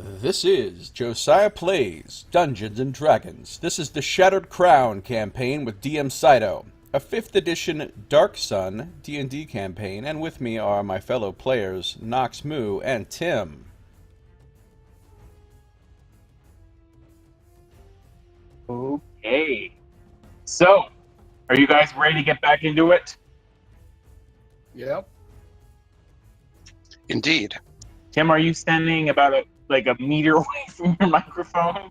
This is Josiah Plays Dungeons and Dragons. This is the Shattered Crown campaign with DM Scito, a 5th edition Dark Sun D&D campaign, and with me are my fellow players Nox Moo and Tim. Okay. So, are you guys ready to get back into it? Yep. Indeed. Tim, are you standing about a meter away from your microphone?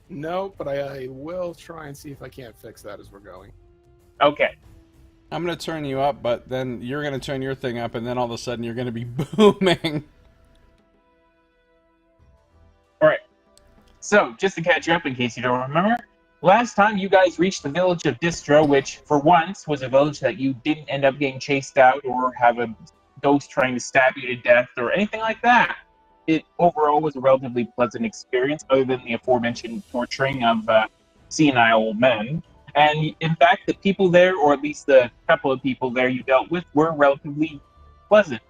No, but I will try and see if I can't fix that as we're going. Okay. I'm going to turn you up, but then you're going to turn your thing up, and then all of a sudden you're going to be booming. Alright. So, just to catch you up in case you don't remember, last time you guys reached the village of Distro, which for once was a village that you didn't end up getting chased out or have a ghost trying to stab you to death or anything like that. It overall was a relatively pleasant experience, other than the aforementioned torturing of senile old men. And in fact, the people there, or at least the couple of people there you dealt with, were relatively pleasant.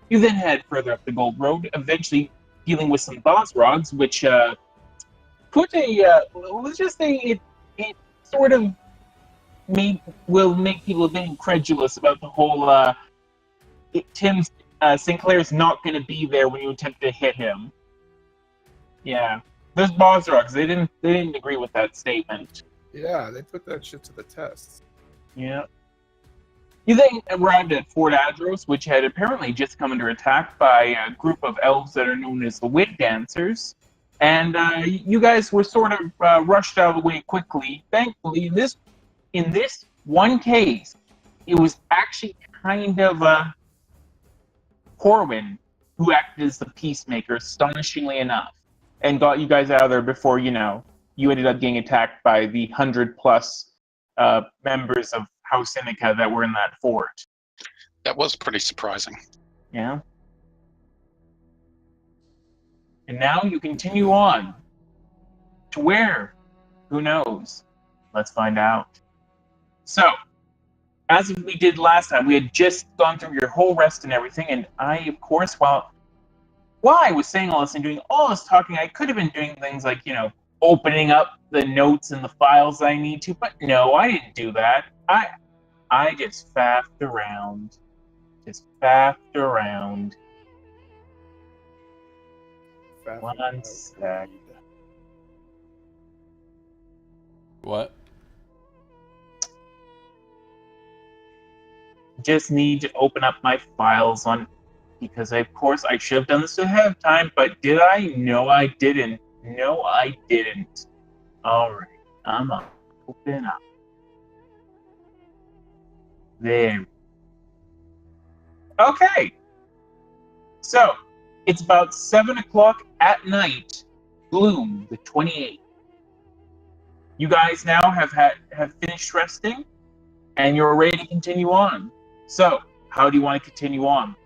You then head further up the Gold Road, eventually dealing with some boss rogs, which put let's just say it sort of will make people a bit incredulous about the whole Tim's Sinclair's not going to be there when you attempt to hit him. Yeah, those boss rogs, they didn't agree with that statement. Yeah, they put that shit to the test. Yeah. You then arrived at Fort Adros, which had apparently just come under attack by a group of elves that are known as the Wit Dancers. And you guys were sort of rushed out of the way quickly. Thankfully, in this one case, it was actually kind of Corwin who acted as the peacemaker, astonishingly enough, and got you guys out of there before, you ended up getting attacked by the 100+ members of House Seneca that were in that fort. That was pretty surprising. Yeah. And now you continue on. To where? Who knows? Let's find out. So, as we did last time, we had just gone through your whole rest and everything, and I, of course, while I was saying all this and doing all this talking, I could have been doing things like, opening up the notes and the files I need to, but no, I didn't do that. I just faffed around. One sec. What? Just need to open up my files because of course I should have done this ahead of time, but did I? No, I didn't. Alright, I'm up. Open up. There. Okay. So, it's about 7 o'clock at night, Gloom, the 28th. You guys now have finished resting, and you're ready to continue on. So, how do you want to continue on?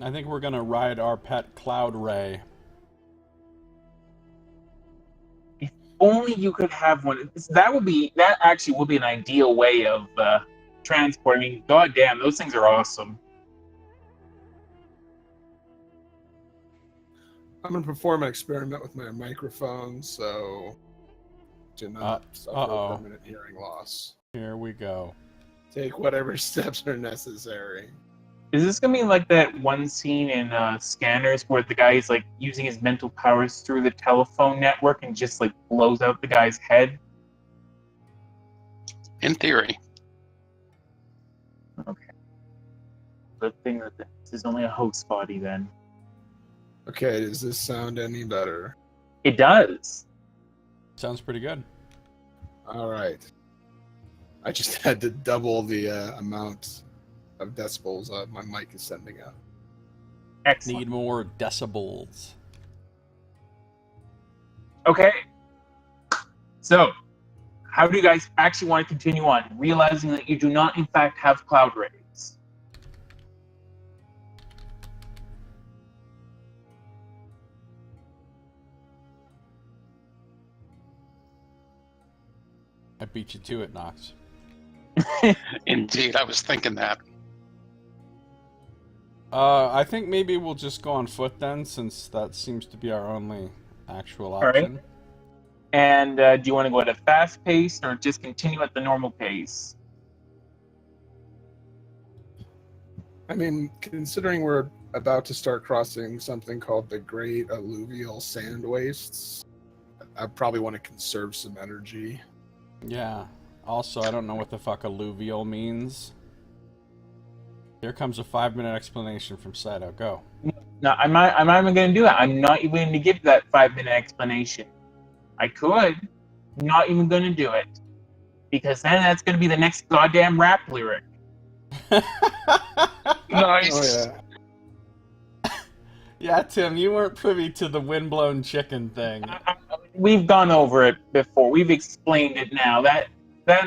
I think we're going to ride our pet Cloud Ray. If only you could have one. That actually would be an ideal way of transport. I mean, goddamn, those things are awesome. I'm going to perform an experiment with my microphone, so do not suffer permanent hearing loss. Here we go. Take whatever steps are necessary. Is this gonna be like that one scene in Scanners where the guy is like using his mental powers through the telephone network and just like blows out the guy's head? In theory. Okay. Good thing that this is only a host body then. Okay, does this sound any better? It does. Sounds pretty good. All right. I just had to double the amount of decibels my mic is sending out. Excellent. Need more decibels. Okay. So, how do you guys actually want to continue on, realizing that you do not in fact have cloud rays? I beat you to it, Nox. Indeed, I was thinking that. I think maybe we'll just go on foot then, since that seems to be our only actual All right. option. And do you want to go at a fast pace or just continue at the normal pace? I mean, considering we're about to start crossing something called the Great Alluvial Sand Wastes, I probably want to conserve some energy. Yeah. Also, I don't know what the fuck alluvial means. Here comes a 5-minute explanation from Scito. Go. No, I'm not even going to do that. I'm not even going to give that 5-minute explanation. I could. I'm not even going to do it. Because then that's going to be the next goddamn rap lyric. Nice. Oh, yeah. Yeah, Tim, you weren't privy to the windblown chicken thing. We've gone over it before. We've explained it now. That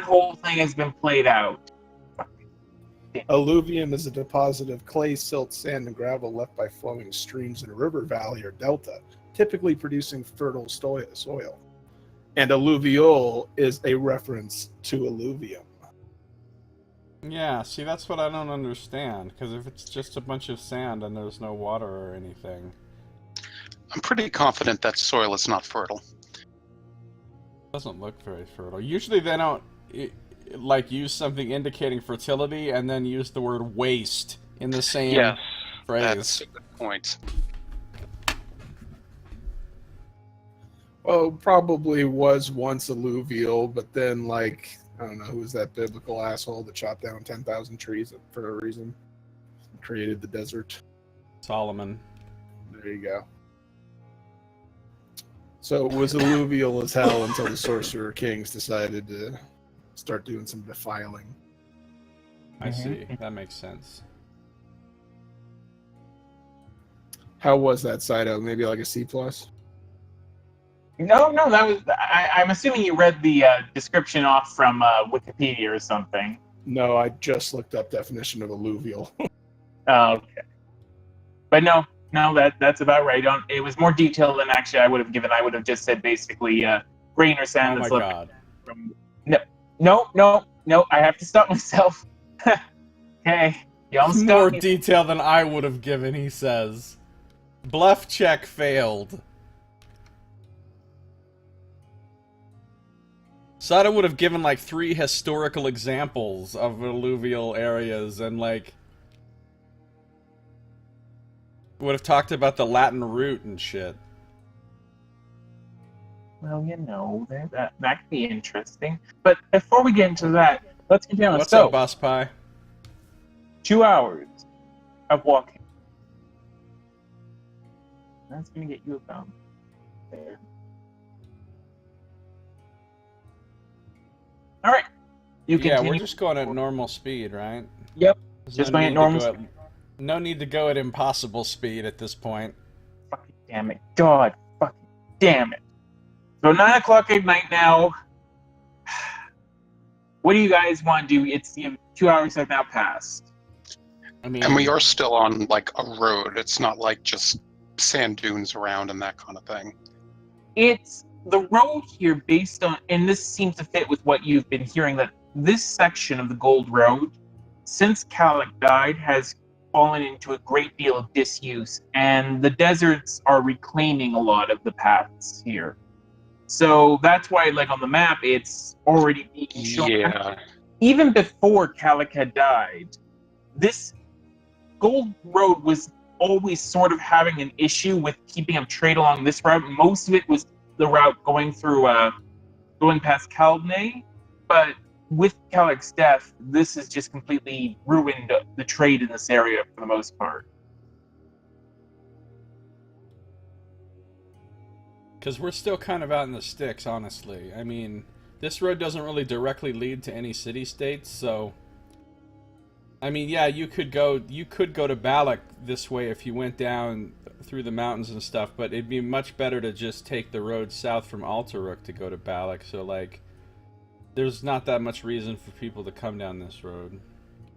whole thing has been played out. Alluvium is a deposit of clay, silt, sand, and gravel left by flowing streams in a river valley or delta, typically producing fertile soil. And alluvial is a reference to alluvium. Yeah, see, that's what I don't understand. Because if it's just a bunch of sand and there's no water or anything... I'm pretty confident that soil is not fertile. doesn't look very fertile. Usually they don't... like use something indicating fertility and then use the word waste in the same phrase. That's a good point. Well, probably was once alluvial, but then, like, I don't know, who was that biblical asshole that chopped down 10,000 trees for a reason? Created the desert. Solomon. There you go. So it was alluvial as hell until the Sorcerer Kings decided to start doing some defiling. I see. That makes sense. How was that, Scito? Maybe like a C+? No, that was... I'm assuming you read the description off from Wikipedia or something. No, I just looked up definition of alluvial. Oh, okay. But no, that's about right. It was more detailed than actually I would have given. I would have just said basically grain or sand Oh that's my left god. from... No, I have to stop myself. Okay, you almost More got me. detail than I would have given, he says. Bluff check failed. Sada would have given like 3 historical examples of alluvial areas and like would have talked about the Latin root and shit. Well, that could be interesting. But before we get into that, let's continue on. What's So, up, Boss Pie? 2 hours of walking. That's going to get you about there. All right. You Yeah, continue. we're just going at normal speed, right? Yep. There's Just no going at need to normal go speed. no need to go at impossible speed at this point. Fucking damn it. God fucking damn it. So 9 o'clock at night now. What do you guys want to do? It's 2 hours have now passed. I mean, And we are still on, like, a road. It's not like just sand dunes around and that kind of thing. It's the road here based on, and this seems to fit with what you've been hearing, that this section of the Gold Road, since Calic died, has fallen into a great deal of disuse, and the deserts are reclaiming a lot of the paths here. So that's why, like on the map, it's already being shown. Yeah. Even before Calic had died, this Gold Road was always sort of having an issue with keeping up trade along this route. Most of it was the route going through, going past Caldney, but with Calic's death, this has just completely ruined the trade in this area for the most part. because we're still kind of out in the sticks, honestly. I mean, this road doesn't really directly lead to any city-states, so... I mean, yeah, you could go to Balak this way if you went down through the mountains and stuff, but it'd be much better to just take the road south from Alteruk to go to Balak, so, like, there's not that much reason for people to come down this road.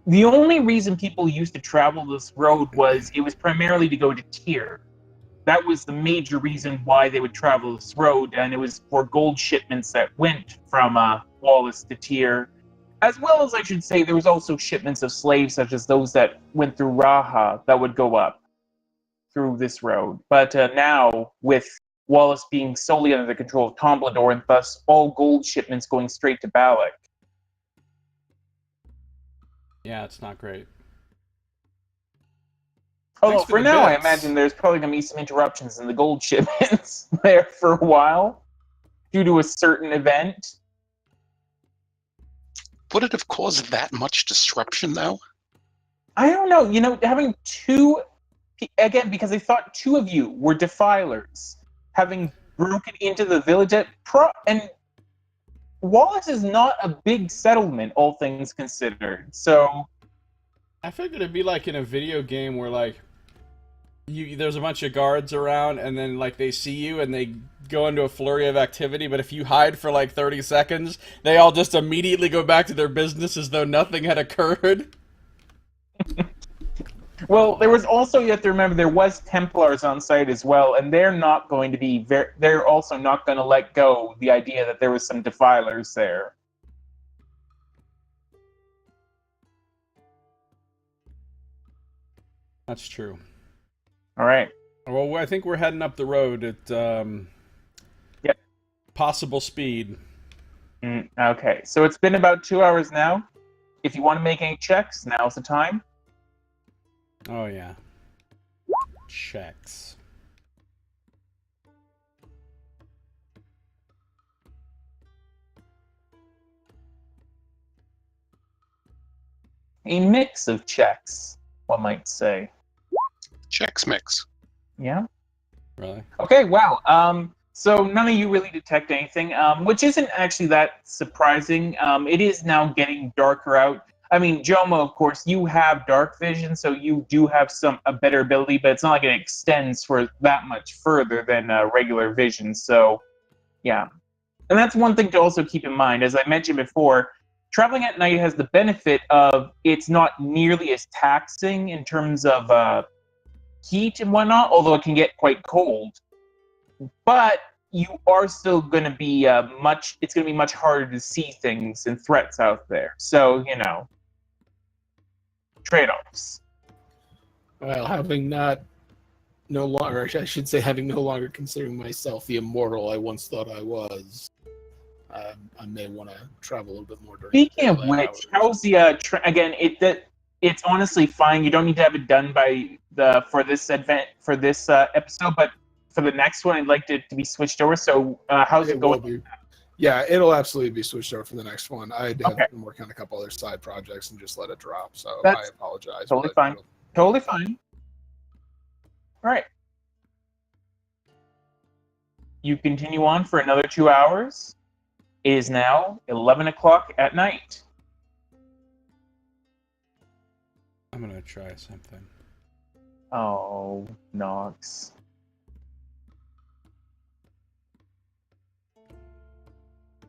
The only reason people used to travel this road was it was primarily to go to Tyr. That was the major reason why they would travel this road, and it was for gold shipments that went from Wallace to Tyr. As well as, I should say, there was also shipments of slaves, such as those that went through Raha, that would go up through this road. But now, with Wallace being solely under the control of Tomblador, and thus all gold shipments going straight to Balak. Yeah, it's not great. Although, for for the now, I bits. imagine there's probably going to be some interruptions in the gold shipments there for a while, due to a certain event. Would it have caused that much disruption, though? I don't know. You know, having two, again, because I thought two of you were defilers, having broken into the village and Wallace is not a big settlement, all things considered. So I figured it'd be like in a video game where like there's a bunch of guards around and then like they see you and they go into a flurry of activity, but if you hide for like 30 seconds, they all just immediately go back to their business as though nothing had occurred. well, there was also, you have to remember, there was Templars on site as well, and they're not going to be they're also not going to let go the idea that there was some defilers there. That's true. All right. Well, I think we're heading up the road at Yep. possible speed. Okay, so it's been about 2 hours now. If you want to make any checks, now's the time. Oh yeah. Checks. A mix of checks, one might say. Chex Mix. Yeah. Really? Okay, wow. So none of you really detect anything, which isn't actually that surprising. It is now getting darker out. I mean, Jomo, of course, you have dark vision, so you do have a better ability, but it's not like it extends for that much further than regular vision. So, yeah. And that's one thing to also keep in mind. As I mentioned before, traveling at night has the benefit of it's not nearly as taxing in terms of heat and whatnot, although it can get quite cold. But you are still going to be it's going to be much harder to see things and threats out there. So, you know, trade-offs. Well, having no longer, I should say, having no longer considering myself the immortal I once thought I was, I may want to travel a little bit more during Speaking of daylight which, hours. how's the again? It's honestly fine. You don't need to have it done by for this episode, but for the next one, I'd like it to be switched over. So, how's it going? Will be. Yeah, it'll absolutely be switched over for the next one. I have Okay. been working on a couple other side projects and just let it drop, so That's I apologize. totally but fine. it'll- Totally fine. All right. You continue on for another 2 hours. It is now 11 o'clock at night. I'm gonna try something. Oh, Nox.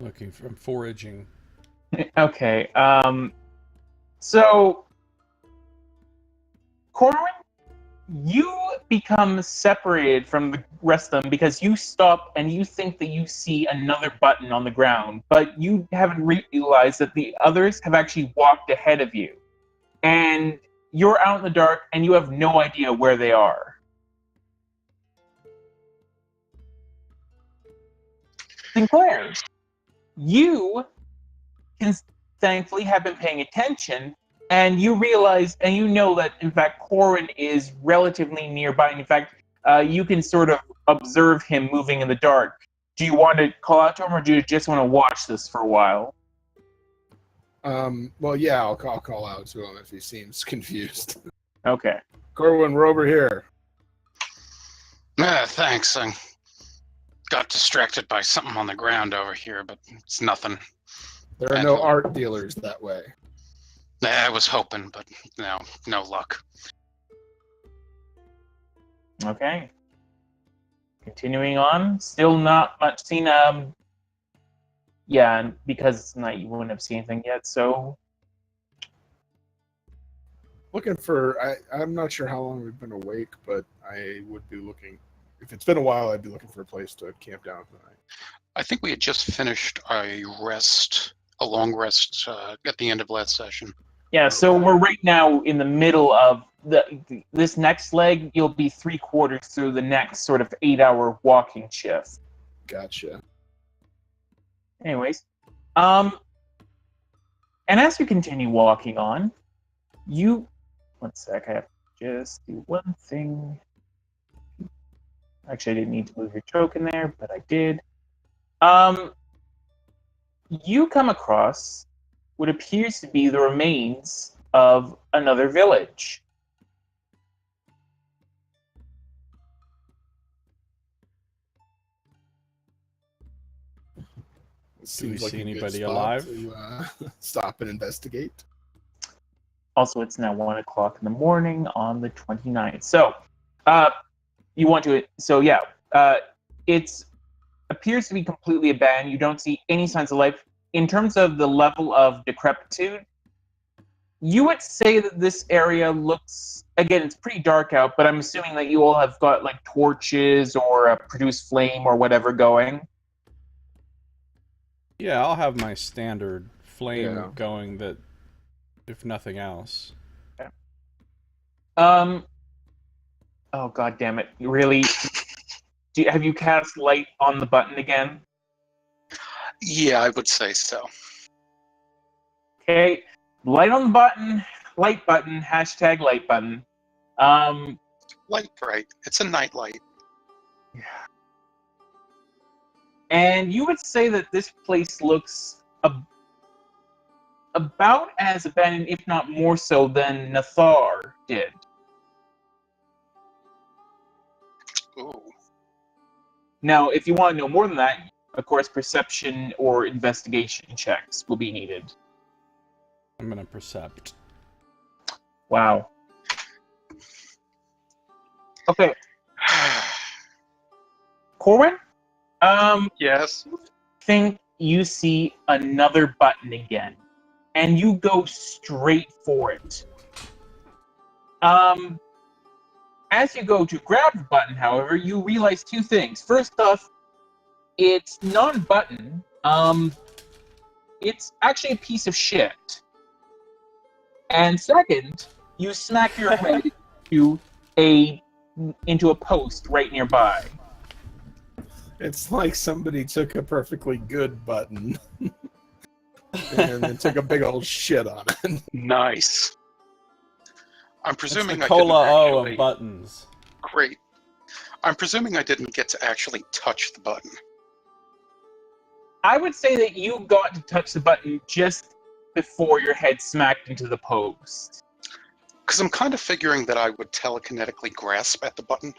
I'm foraging. Okay. So, Corwin, you become separated from the rest of them because you stop and you think that you see another button on the ground, but you haven't realized that the others have actually walked ahead of you. And you're out in the dark and you have no idea where they are. Sinclair, you can thankfully have been paying attention, and you realize and you know that in fact Corwin is relatively nearby. In fact, you can sort of observe him moving in the dark. Do you want to call out to him, or do you just want to watch this for a while? Well, yeah, I'll call out to him if he seems confused. Okay. Corwin, we're over here. Thanks. I got distracted by something on the ground over here, but it's nothing. There are no art dealers that way. I was hoping, but no luck. Okay. Continuing on, still not much seen. Yeah, and because it's night, you wouldn't have seen anything yet. So, Looking for, I'm not sure how long we've been awake, but I would be looking, if it's been a while, I'd be looking for a place to camp down tonight. I think we had just finished a rest a long rest at the end of last session. Yeah, so we're right now in the middle of this next leg. You'll be 3/4 through the next sort of 8-hour walking shift. Gotcha. Anyways, and as you continue walking on, one sec, I have to just do one thing. Actually, I didn't need to move your token there, but I did. You come across what appears to be the remains of another village. Seems we like see a good anybody spot alive? to stop and investigate. Also, it's now 1 o'clock in the morning on the 29th. So, you want to... So, yeah. It appears to be completely abandoned. You don't see any signs of life. In terms of the level of decrepitude, you would say that this area looks... Again, it's pretty dark out, but I'm assuming that you all have got, like, torches or produce flame or whatever going. Yeah, I'll have my standard flame Yeah. going, that, if nothing else. Okay. Oh, god damn it. Really? Have you cast light on the button again? Yeah, I would say so. Okay. Light on the button. Light button. Hashtag light button. Light bright. It's a night light. And you would say that this place looks about as abandoned, if not more so, than Nathar did. Ooh. Now, if you want to know more than that, of course, perception or investigation checks will be needed. I'm gonna percept. Wow. Okay. Corwin? Yes. Think you see another button again, and you go straight for it. As you go to grab the button, however, you realize two things. First off, it's not a button. It's actually a piece of shit. And second, you smack your head into a post right nearby. It's like somebody took a perfectly good button and then took a big old shit on it. Nice. I'm It's presuming the I didn't cola O actually... of buttons. Great. I'm presuming I didn't get to actually touch the button. I would say that you got to touch the button just before your head smacked into the post. Because I'm kind of figuring that I would telekinetically grasp at the button.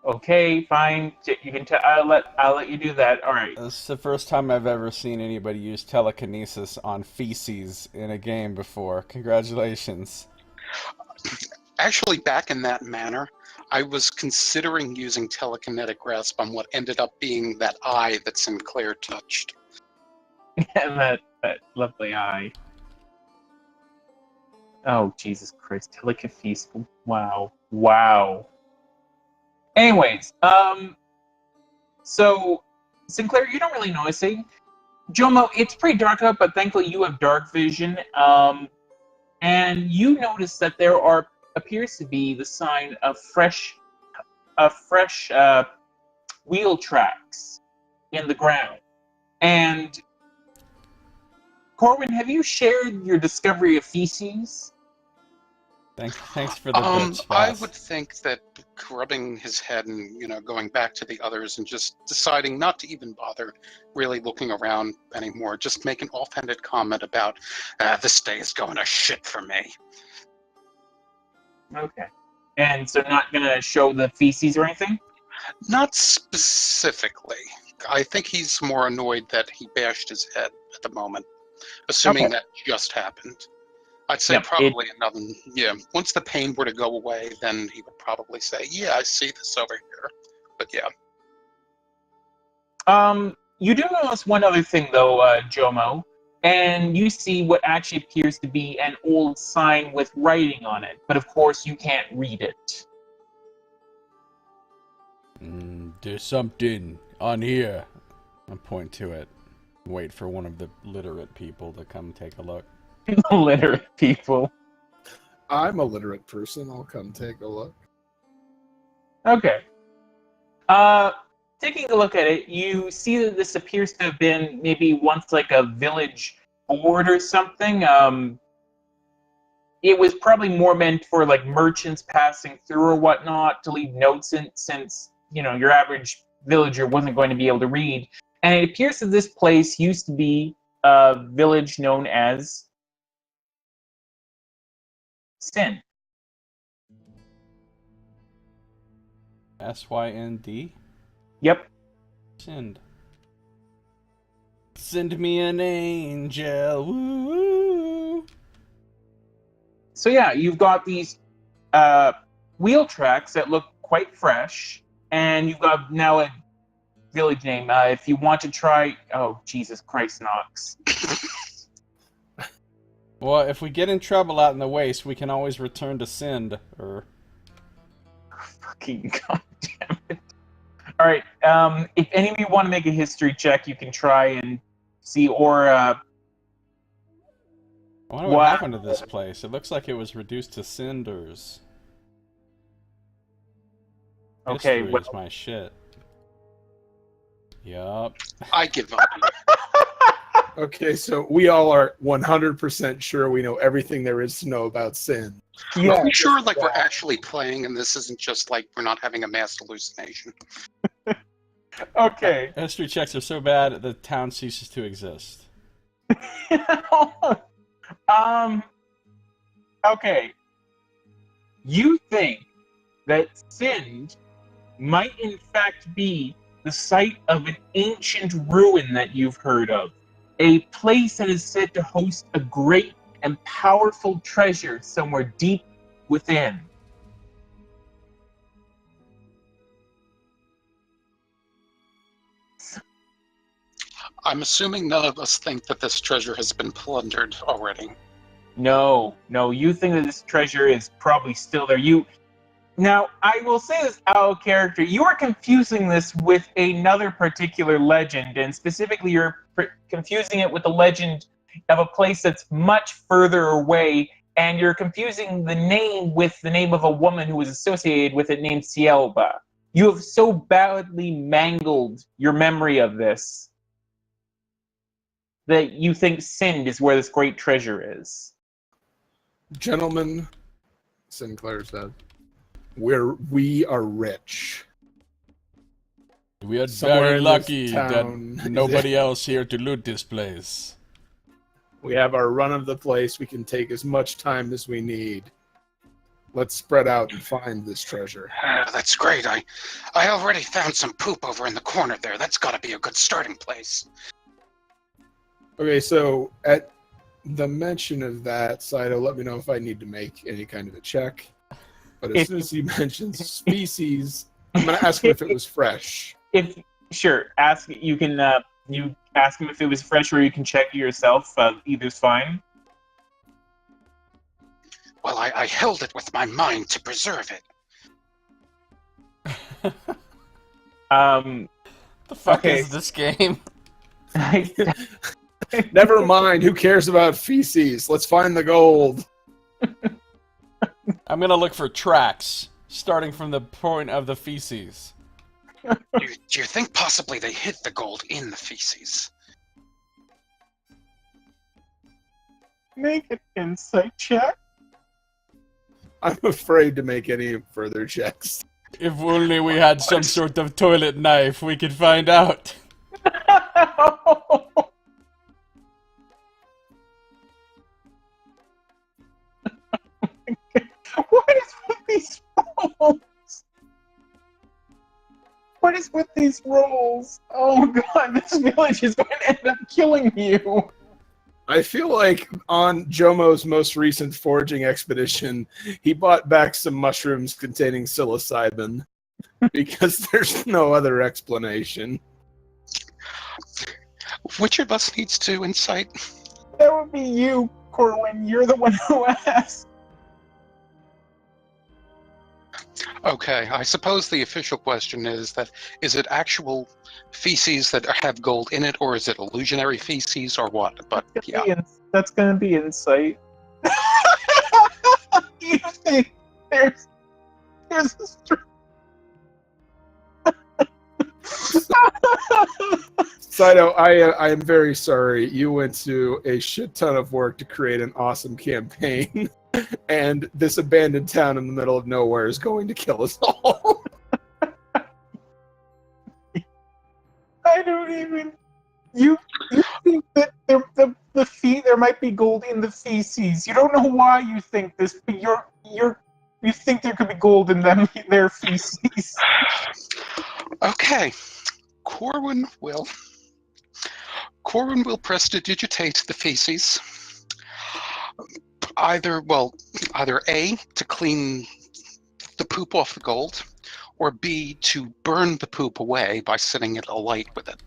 Okay, fine. You can. I'll let you do that. All right. This is the first time I've ever seen anybody use telekinesis on feces in a game before. Congratulations. Actually, back in that manner, I was considering using telekinetic grasp on what ended up being that eye that Sinclair touched. that lovely eye. Oh Jesus Christ! Telekinesis. Wow. Anyways, so Sinclair, you don't really notice it. Jomo, it's pretty dark out, but thankfully you have dark vision. And you notice that there appears to be the sign of fresh wheel tracks in the ground. And Corwin, have you shared your discovery of feces? Thanks for the bitch, I boss. would think that rubbing his head and, going back to the others and just deciding not to even bother really looking around anymore, just make an offhanded comment about, this day is going to shit for me. Okay. And so not gonna show the feces or anything? Not specifically. I think he's more annoyed that he bashed his head at the moment, assuming Okay. that just happened. I'd say Yep, probably another, once the pain were to go away, then he would probably say, yeah, I see this over here. But yeah. You do notice one other thing though, Jomo, and you see what actually appears to be an old sign with writing on it, but of course you can't read it. There's something on here. I'll point to it. Wait for one of the literate people to come take a look. Illiterate people. I'm a literate person. I'll come take a look. Okay. Taking a look at it, you see that this appears to have been maybe once like a village board or something. It was probably more meant for like merchants passing through or whatnot to leave notes in, since, you know, your average villager wasn't going to be able to read. And it appears that this place used to be a village known as Sin. SYND? Yep. Send. Send me an angel. Woo. So yeah, you've got these wheel tracks that look quite fresh, and you've got now a village name. If you want to try, oh Jesus Christ, Knox. Well, if we get in trouble out in the waste, we can always return to Sind. Or Fucking goddamn it! All right, if any of you want to make a history check, you can try and see, or I wonder what happened to this place. It looks like it was reduced to cinders. Okay, History is my shit. Yup. I give up. Okay, so we all are 100% sure we know everything there is to know about sin. Are we sure like we're actually playing and this isn't just like we're not having a mass hallucination? Okay. History checks are so bad the town ceases to exist. Okay. You think that Sind might in fact be the site of an ancient ruin that you've heard of. A place that is said to host a great and powerful treasure somewhere deep within. I'm assuming none of us think that this treasure has been plundered already. No, you think that this treasure is probably still there. Now, I will say this out of character. You are confusing this with another particular legend, and specifically you're confusing it with the legend of a place that's much further away, and you're confusing the name with the name of a woman who was associated with it named Cielba. You have so badly mangled your memory of this that you think Sind is where this great treasure is. Gentlemen, Sinclair said, we are rich. We are Somewhere very in lucky this that town- nobody else here to loot this place. We have our run of the place. We can take as much time as we need. Let's spread out and find this treasure. That's great. I already found some poop over in the corner there. That's got to be a good starting place. Okay, so at the mention of that, Scito, let me know if I need to make any kind of a check. But as soon as he mentions species, I'm going to ask him if it was fresh. Sure, you can you ask him if it was fresh, or you can check it yourself. Either's fine. Well, I held it with my mind to preserve it. The fuck Okay. is this game? Never mind. Who cares about feces? Let's find the gold. I'm gonna look for tracks, starting from the point of the feces. Do you think possibly they hid the gold in the feces? Make an insight check. I'm afraid to make any further checks. If only we had some sort of toilet knife, we could find out. What is with these rolls? What is with these rolls? Oh god, this village is going to end up killing you. I feel like on Jomo's most recent foraging expedition, he bought back some mushrooms containing psilocybin because there's no other explanation. Which of us needs to incite? That would be you, Corwin. You're the one who asked. Okay, I suppose the official question is it actual feces that have gold in it, or is it illusionary feces, or what? But yeah. That's gonna be insight. Do you think there's a Scito, I am very sorry. You went to a shit ton of work to create an awesome campaign, and this abandoned town in the middle of nowhere is going to kill us all. I don't even. You think that there might be gold in the feces. You don't know why you think this, but you think there could be gold in their feces. Okay, Corwin will prestidigitate the feces. Either A, to clean the poop off the gold, or B, to burn the poop away by setting it alight with it.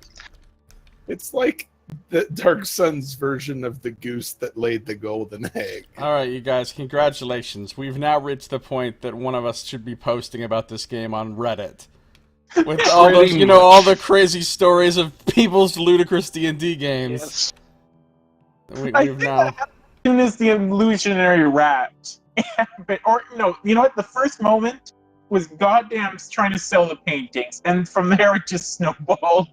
It's like the Dark Sun's version of the goose that laid the golden egg. All right, you guys, congratulations. We've now reached the point that one of us should be posting about this game on Reddit. With all those, all the crazy stories of people's ludicrous D&D games. Yes. We've now... As soon as the illusionary rat, or no, you know what? The first moment was goddamn trying to sell the paintings, and from there it just snowballed.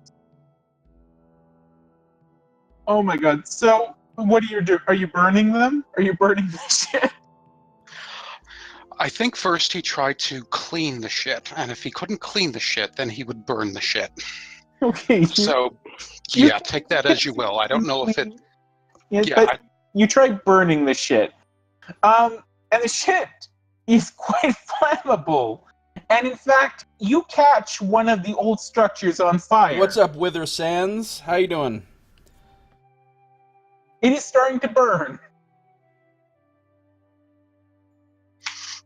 Oh my god! So, what do you do? Are you burning them? Are you burning the shit? I think first he tried to clean the shit, and if he couldn't clean the shit, then he would burn the shit. Okay. So, yeah, take that as you will. I don't know if it... But you tried burning the shit. And the shit is quite flammable. And in fact, you catch one of the old structures on fire. What's up, Wither Sands? How you doing? It is starting to burn.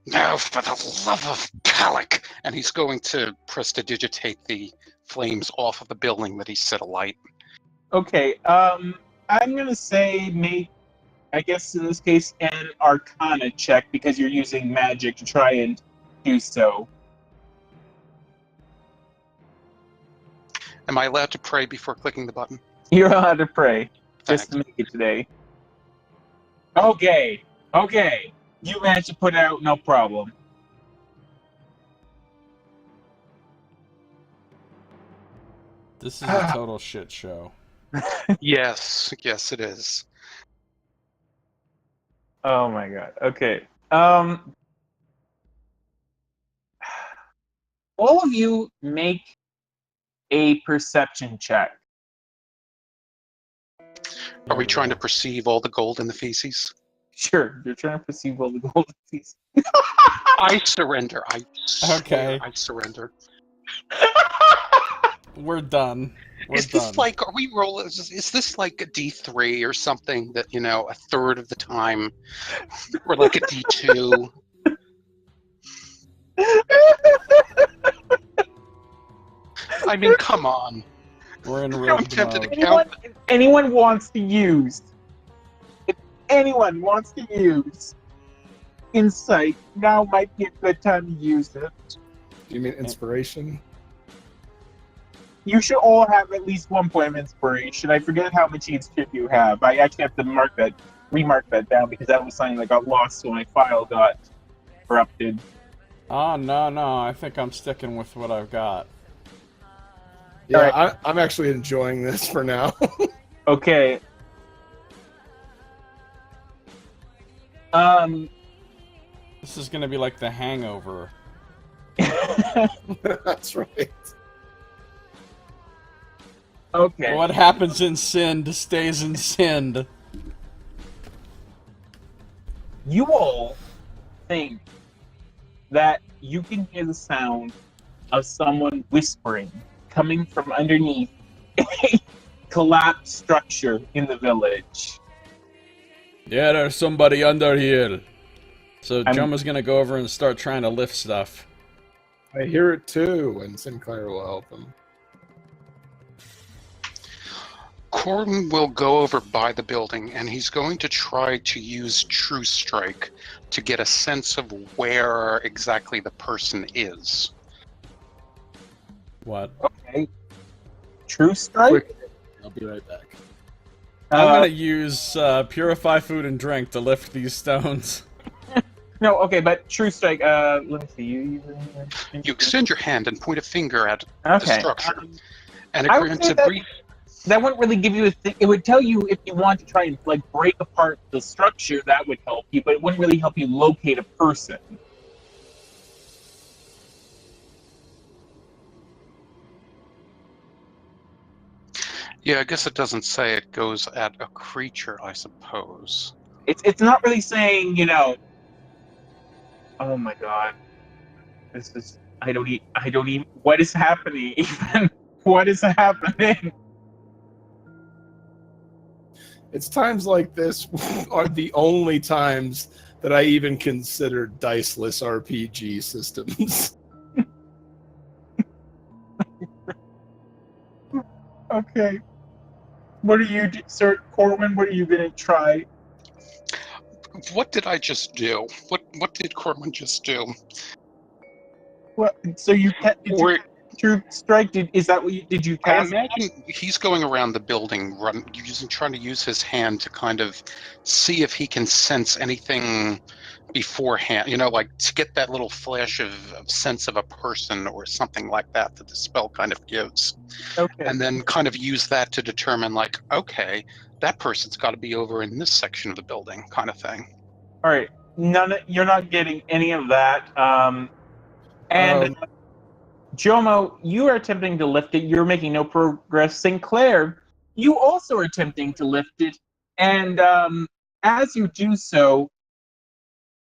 Now, for the love of Palak! And he's going to prestidigitate the flames off of the building that he set alight. Okay, I'm gonna say make, I guess in this case, an Arcana check, because you're using magic to try and do so. Am I allowed to pray before clicking the button? You're allowed to pray, just to Thanks. make it today. Okay. You managed to put it out, no problem. This is a total shit show. Yes, it is. Oh my god. Okay. All of you make a perception check. Are we trying to perceive all the gold in the feces? Sure, you're trying to perceive all the golden pieces. I surrender. Okay. I surrender. We're done. Is this like, are we rolling? Is this like a D3 or something that, a third of the time? Or like a D2? I mean, come on. We're in I'm rigged tempted to mode. count. If anyone wants to use insight, now might be a good time to use it. Do you mean inspiration? You should all have at least 1 point of inspiration. I forget how much each you have. I actually have to remark that down, because that was something that got lost when my file got corrupted. Oh, no, I think I'm sticking with what I've got. Yeah, Alright. I'm actually enjoying this for now. Okay. This is gonna be like The Hangover. That's right. Okay. What happens in Sind stays in Sind. You all think that you can hear the sound of someone whispering coming from underneath a collapsed structure in the village. Yeah, there's somebody under here. So Jumma's gonna go over and start trying to lift stuff. I hear it too, and Sinclair will help him. Corbin will go over by the building, and he's going to try to use True Strike to get a sense of where exactly the person is. What? Okay. True strike? Quick, I'll be right back. I'm gonna use Purify Food and Drink to lift these stones. No, okay, but true strike, let me see. You extend your hand and point a finger at the Okay. structure, and it I would grants say a that- brief... That wouldn't really give you a thing. It would tell you if you want to try and like break apart the structure, that would help you, but it wouldn't really help you locate a person. Yeah, I guess it doesn't say it goes at a creature, I suppose. It's not really saying, you know. Oh my god, this is I don't even. What is happening? Even what is happening? It's times like this are the only times that I even consider diceless RPG systems. Okay, what are you, Sir Corwin? What are you gonna try? What did I just do? What did Corbin just do? What? So you Or true strike? Is that what you did? You I cast? imagine he's going around the building, trying to use his hand to kind of see if he can sense anything beforehand. You know, like to get that little flash of sense of a person or something like that that the spell kind of gives, Okay. and then kind of use that to determine, like, okay, that person's got to be over in this section of the building, kind of thing. All right. You're not getting any of that. And Jomo, you are attempting to lift it. You're making no progress. Sinclair, you also are attempting to lift it. And as you do so,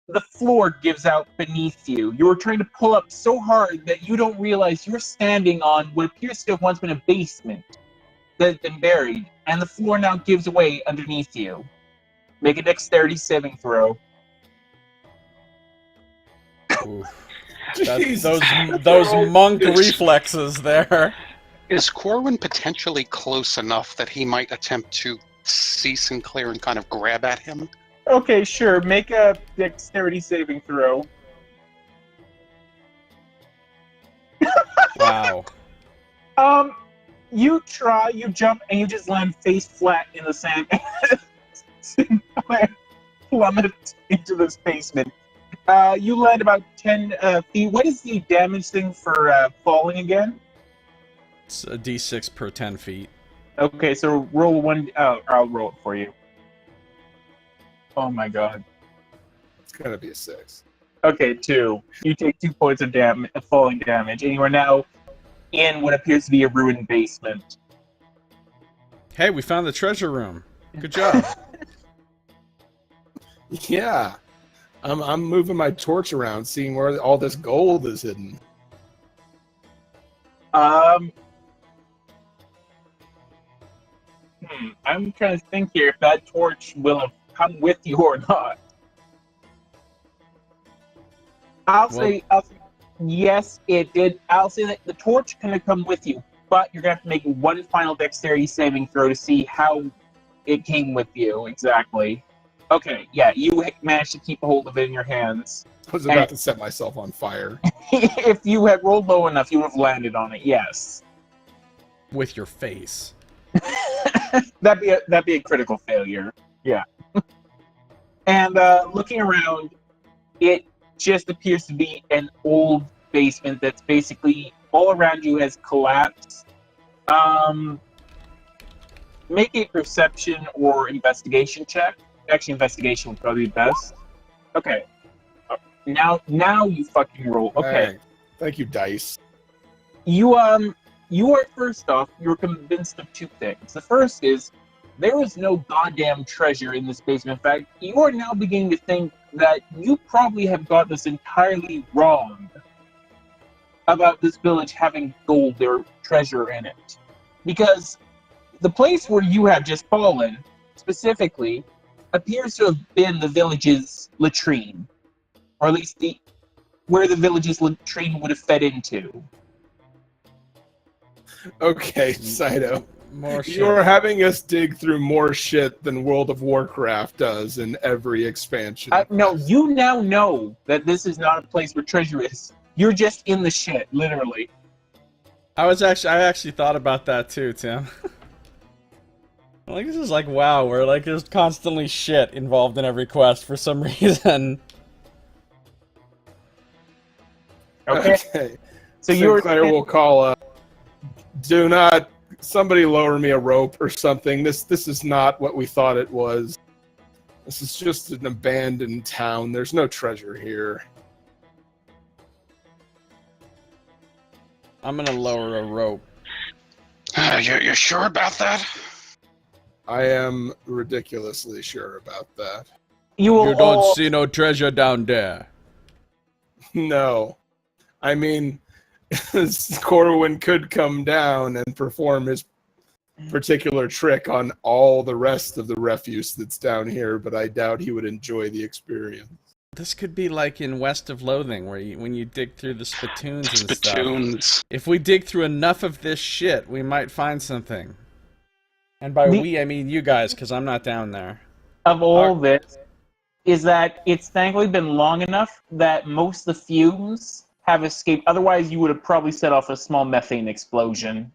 the floor gives out beneath you. You're trying to pull up so hard that you don't realize you're standing on what appears to have once been a basement that has been buried. And the floor now gives away underneath you. Make a dexterity saving throw. Oof. Jesus. Those monk reflexes there. Is Corwin potentially close enough that he might attempt to see Sinclair and kind of grab at him? Okay, sure. Make a dexterity saving throw. Wow. You try, you jump, and you just land face flat in the sand. Sinclair plummet into this basement. You land about 10 feet. What is the damage thing for falling again? It's a d6 per 10 feet. Okay, so roll one. I'll roll it for you. Oh my god. It's gotta be a 6. Okay, 2. You take 2 points of falling damage, and you are now in what appears to be a ruined basement. Hey, we found the treasure room. Good job. Yeah. I'm moving my torch around, seeing where all this gold is hidden. I'm trying to think here if that torch will have come with you or not. I'll say yes, it did. I'll say that the torch can have come with you, but you're gonna have to make one final dexterity saving throw to see how it came with you exactly. Okay, yeah, you managed to keep a hold of it in your hands. I was about to set myself on fire. If you had rolled low enough, you would have landed on it. Yes. With your face. That'd be a critical failure. Yeah. And looking around, it just appears to be an old basement that's basically all around you has collapsed. Make a perception or investigation check. Actually, investigation would probably be best. Okay. Now you fucking roll. Okay. Hey, thank you, dice. You are first off, you're convinced of 2 things. The first is there is no goddamn treasure in this basement. In fact, you are now beginning to think that you probably have got this entirely wrong about this village having gold or treasure in it. Because the place where you have just fallen, specifically, appears to have been the village's latrine. Or at least where the village's latrine would have fed into. Okay, Scito. More shit. You're having us dig through more shit than World of Warcraft does in every expansion. No, you now know that this is not a place where treasure is. You're just in the shit, literally. I actually thought about that too, Tim. Like, this is like WoW, where like there's constantly shit involved in every quest for some reason. Okay. So Sinclair will call up. Do not. Somebody lower me a rope or something. This is not what we thought it was. This is just an abandoned town. There's no treasure here. I'm gonna lower a rope. You're sure about that? I am ridiculously sure about that. you will You don't all... see no treasure down there. No. I mean, Corwin could come down and perform his particular trick on all the rest of the refuse that's down here, but I doubt he would enjoy the experience. This could be like in West of Loathing, where when you dig through the spittoons and stuff. Spittoons. If we dig through enough of this shit, we might find something. And by we, I mean you guys, because I'm not down there. Of all this is that it's thankfully been long enough that most of the fumes have escaped. Otherwise, you would have probably set off a small methane explosion.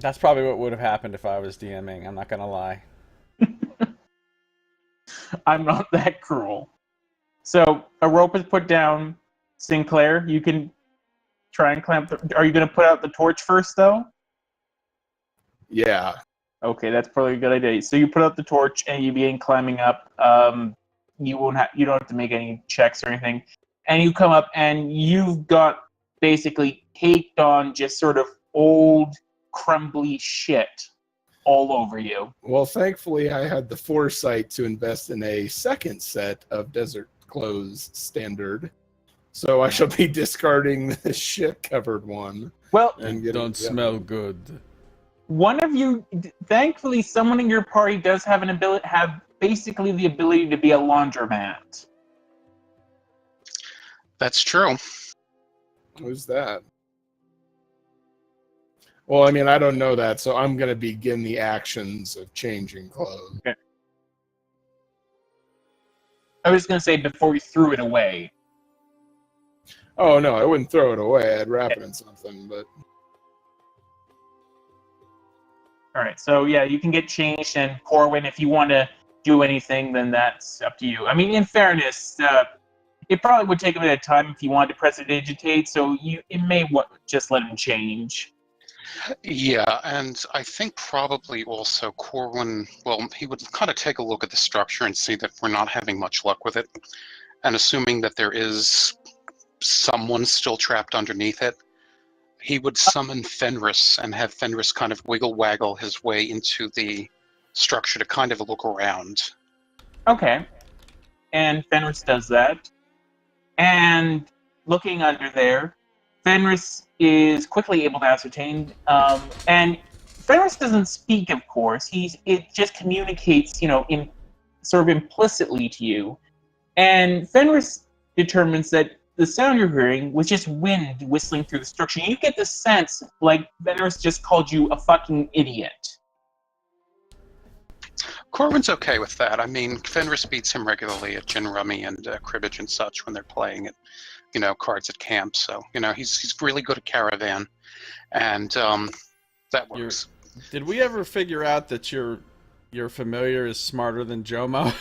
That's probably what would have happened if I was DMing, I'm not gonna lie. I'm not that cruel. So, a rope is put down. Sinclair, you can try and clamp are you going to put out the torch first, though? Yeah. Okay, that's probably a good idea. So you put out the torch and you begin climbing up. You don't have to make any checks or anything. And you come up and you've got basically caked on just sort of old, crumbly shit all over you. Well, thankfully, I had the foresight to invest in a second set of desert clothes standard. So I shall be discarding the shit-covered one. Well, And Don't smell good. one of you, thankfully, someone in your party does have basically the ability to be a laundromat. That's true. Who's that? Well, I mean, I don't know that, so I'm going to begin the actions of changing clothes. Okay. I was going to say before you threw it away. Oh, no, I wouldn't throw it away. I'd wrap it in something, but... All right, so yeah, you can get changed, and Corwin, if you want to do anything, then that's up to you. I mean, in fairness, it probably would take a bit of time if you wanted to prestidigitate, so it may just let him change. Yeah, and I think probably also Corwin, well, he would kind of take a look at the structure and see that we're not having much luck with it. And assuming that there is someone still trapped underneath it, he would summon Fenris and have Fenris kind of wiggle-waggle his way into the structure to kind of look around. Okay. And Fenris does that. And looking under there, Fenris is quickly able to ascertain, and Fenris doesn't speak, of course. It just communicates, sort of implicitly to you. And Fenris determines that the sound you're hearing was just wind whistling through the structure. You get the sense like Fenris just called you a fucking idiot. Corwin's okay with that. I mean, Fenris beats him regularly at gin rummy and cribbage and such when they're playing it. Cards at camp. So, he's really good at Caravan, and that works. Did we ever figure out that your familiar is smarter than Jomo?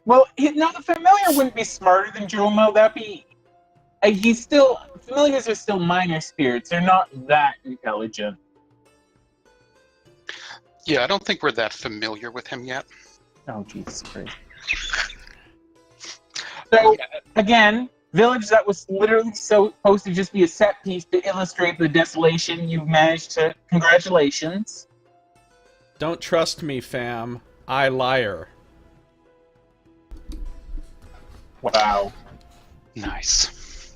Well, no, the familiar wouldn't be smarter than Jomo. That'd be... familiars are still minor spirits. They're not that intelligent. Yeah, I don't think we're that familiar with him yet. Oh, Jesus Christ. So, again, village that was literally supposed to just be a set piece to illustrate the desolation, you've managed to... Congratulations. Don't trust me, fam. I liar. Wow. Nice.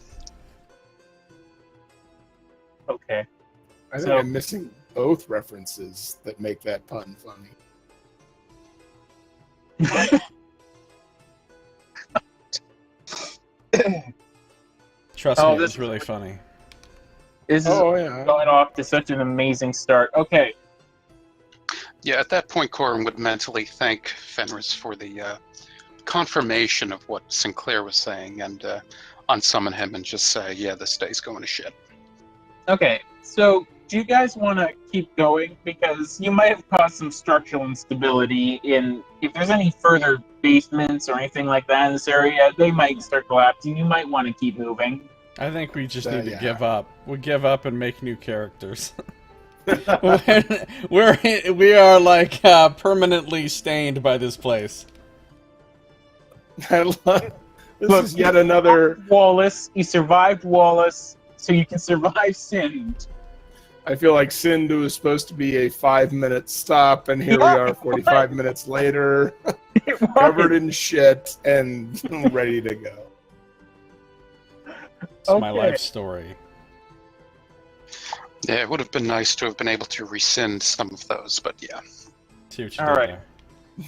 Okay. I think I'm missing both references that make that pun funny. Trust me, it's really funny. This is Oh yeah. going off to such an amazing start. Okay. Yeah, at that point, Corin would mentally thank Fenris for the confirmation of what Sinclair was saying and unsummon him and just say, yeah, this day's going to shit. Okay, so do you guys want to keep going? Because you might have caused some structural instability in... If there's any further basements or anything like that in this area, they might start collapsing. You might want to keep moving. I think we just need to Yeah. give up. We give up and make new characters. We are like permanently stained by this place. This is yet another. Wallace, you survived Wallace, so you can survive Sind. I feel like Sindhu was supposed to be a 5-minute stop, and here we are 45 minutes later, covered in shit and ready to go. It's my life story. Yeah, it would have been nice to have been able to rescind some of those, but yeah. See what you All did right. there.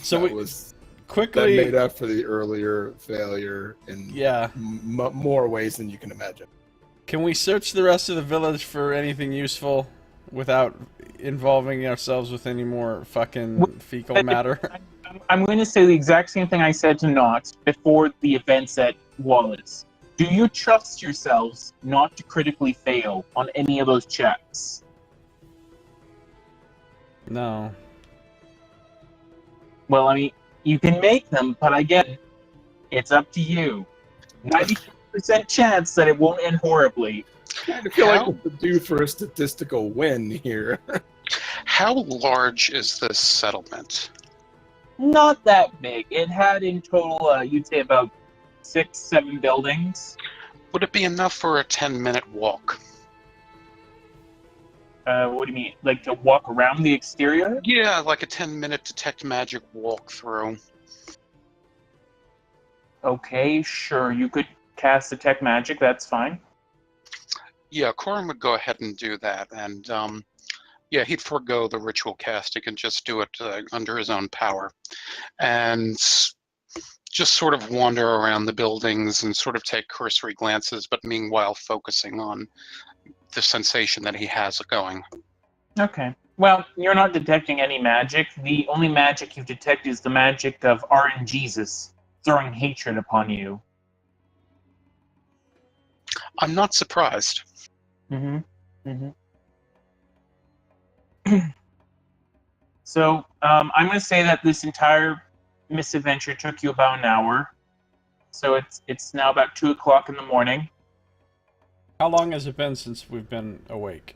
So That we that quickly, made up for the earlier failure in yeah. more ways than you can imagine. Can we search the rest of the village for anything useful without involving ourselves with any more fucking fecal matter? I'm going to say the exact same thing I said to Knox before the events at Wallace. Do you trust yourselves not to critically fail on any of those checks? No. Well, I mean, you can make them, but again, it's up to you. 90% chance that it won't end horribly. I feel like we're due for a statistical win here. How large is this settlement? Not that big. It had in total, you'd say about 6-7 buildings. Would it be enough for a 10-minute walk? What do you mean? Like to walk around the exterior? Yeah, like a 10-minute detect magic walkthrough. Okay, sure. You could cast detect magic. That's fine. Yeah, Corin would go ahead and do that, and yeah, he'd forego the ritual casting and just do it under his own power, and just sort of wander around the buildings and sort of take cursory glances, but meanwhile focusing on the sensation that he has going. Okay. Well, you're not detecting any magic. The only magic you detect is the magic of RNGesus throwing hatred upon you. I'm not surprised. Mm-hmm. Mm-hmm. So, I'm going to say that this entire misadventure took you about an hour. So it's now about 2 o'clock in the morning. How long has it been since we've been awake?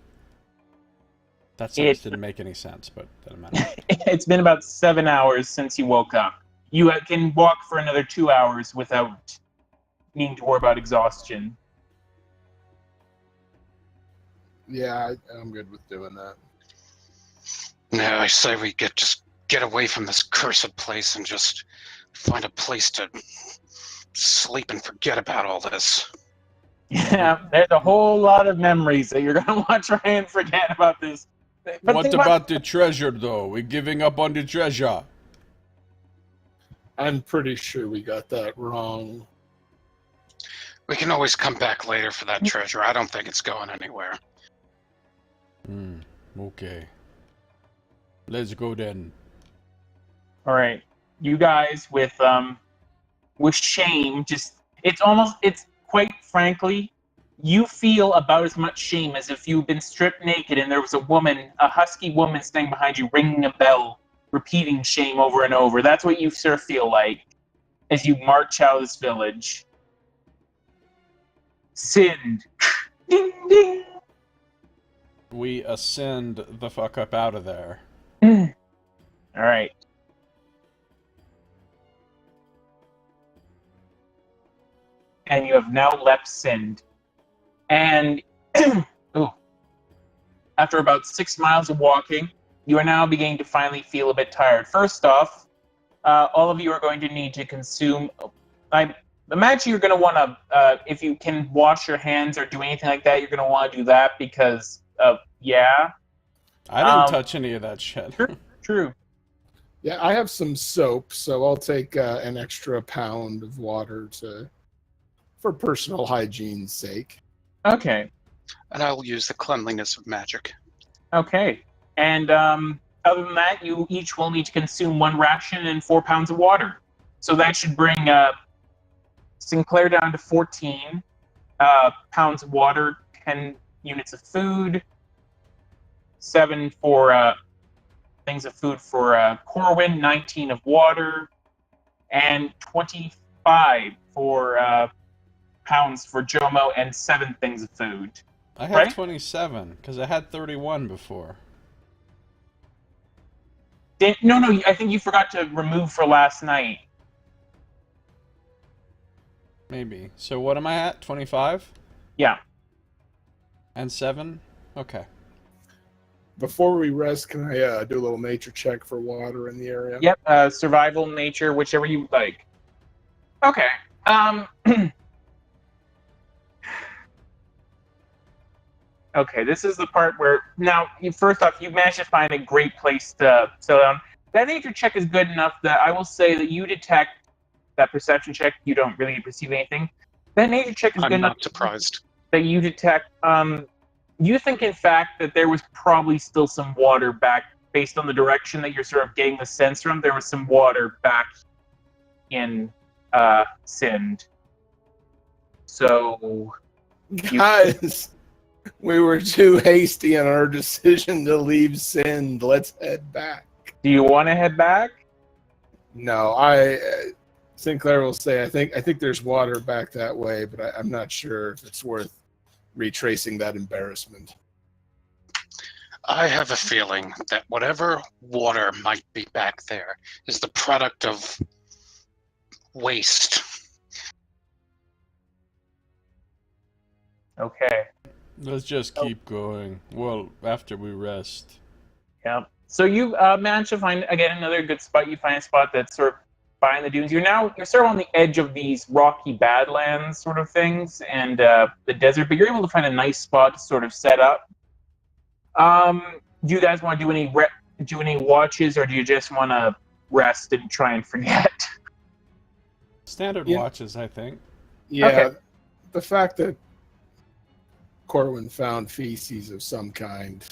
That sentence didn't make any sense, but doesn't matter. It's been about 7 hours since you woke up. You can walk for another 2 hours without needing to worry about exhaustion. Yeah, I'm good with doing that. No, I say we just get away from this cursed place and just find a place to sleep and forget about all this. Yeah, there's a whole lot of memories that you're going to want to try and forget about this. But What about the treasure, though? We're giving up on the treasure. I'm pretty sure we got that wrong. We can always come back later for that treasure. I don't think it's going anywhere. Okay. Let's go then. All right, you guys with shame, it's quite frankly, you feel about as much shame as if you've been stripped naked and there was a husky woman standing behind you ringing a bell, repeating shame over and over. That's what you sort of feel like as you march out of this village. Sinned. Ding ding. We ascend the fuck up out of there. All right. And you have now left Sind. And after about 6 miles of walking, you are now beginning to finally feel a bit tired. First off, all of you are going to need to consume... I imagine you're going to want to, if you can wash your hands or do anything like that, you're going to want to do that because, yeah. I didn't touch any of that shit. True. Yeah, I have some soap, so I'll take an extra pound of water for personal hygiene's sake. Okay. And I'll use the cleanliness of magic. Okay. And other than that, you each will need to consume 1 ration and 4 pounds of water. So that should bring Sinclair down to 14 pounds of water, 10 units of food, 7 for things of food for Corwin, 19 of water, and 25 for pounds for Jomo, and 7 things of food. I have Right? 27, because I had 31 before. No, I think you forgot to remove for last night. Maybe. So what am I at? 25? Yeah. And 7? Okay. Before we rest, can I do a little nature check for water in the area? Yep, survival, nature, whichever you like. Okay. Okay, this is the part where now first off, you managed to find a great place to settle down. That nature check is good enough that I will say that you detect that perception check. You don't really perceive anything. That nature check is good I'm enough not surprised. that you detect. You think, in fact, that there was probably still some water back, based on the direction that you're sort of getting the sense from. There was some water back in Sind. So, Guys, we were too hasty in our decision to leave Sind. Let's head back. do you want to head back? No, Sinclair will say, I think there's water back that way, but I'm not sure if it's worth retracing that embarrassment. I have a feeling that whatever water might be back there is the product of waste. Okay. Let's just keep going. Well, after we rest. Yeah. So you managed to find, again, another good spot. You find a spot that's sort of behind the dunes. You're sort of on the edge of these rocky badlands sort of things and the desert, but you're able to find a nice spot to sort of set up. Do you guys want to do any watches, or do you just want to rest and try and forget? Standard Yeah. watches, I think. Yeah, Okay. The fact that Corwin found feces of some kind,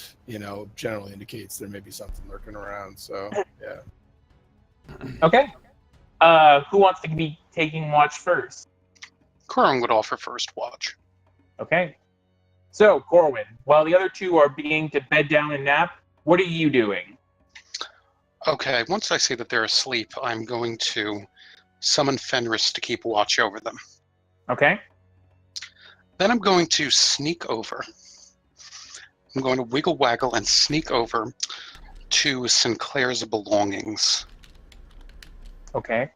generally indicates there may be something lurking around. So, yeah. Okay. Who wants to be taking watch first? Corwin would offer first watch. Okay. So, Corwin, while the other two are beginning to bed down and nap, what are you doing? Okay, once I see that they're asleep, I'm going to summon Fenris to keep watch over them. Okay. Then I'm going to sneak over. I'm going to wiggle waggle and sneak over to Sinclair's belongings. Okay.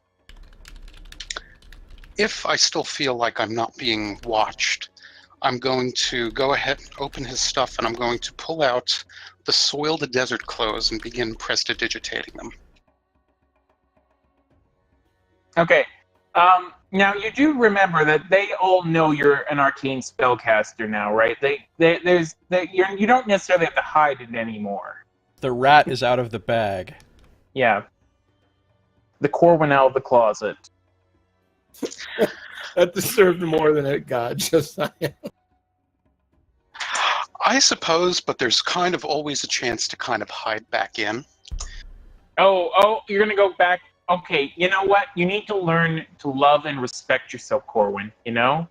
If I still feel like I'm not being watched, I'm going to go ahead, open his stuff, and I'm going to pull out the soiled desert clothes and begin prestidigitating them. Okay. Now you do remember that they all know you're an arcane spellcaster now, right? You don't necessarily have to hide it anymore. The rat is out of the bag. Yeah. The Corwin out of the closet. That deserved more than it got, Josiah. I suppose, but there's kind of always a chance to kind of hide back in. Oh, you're gonna go back. Okay, you know what? You need to learn to love and respect yourself, Corwin, you know?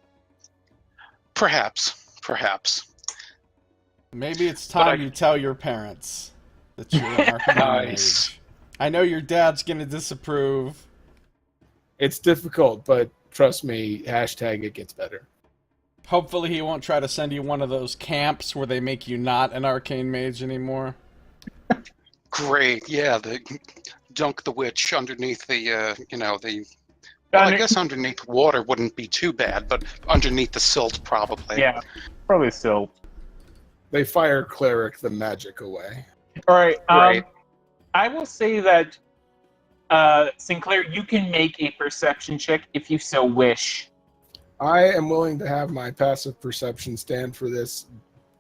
Perhaps. Maybe it's time you tell your parents that you're an arcane Nice. mage. I know your dad's gonna disapprove. It's difficult, but trust me, hashtag it gets better. Hopefully he won't try to send you one of those camps where they make you not an arcane mage anymore. Great, yeah, the dunk the witch underneath the, well, I guess underneath water wouldn't be too bad, but underneath the silt probably. Yeah, probably still. They fire cleric the magic away. All right. Right. I will say that Sinclair, you can make a perception check if you so wish. I am willing to have my passive perception stand for this,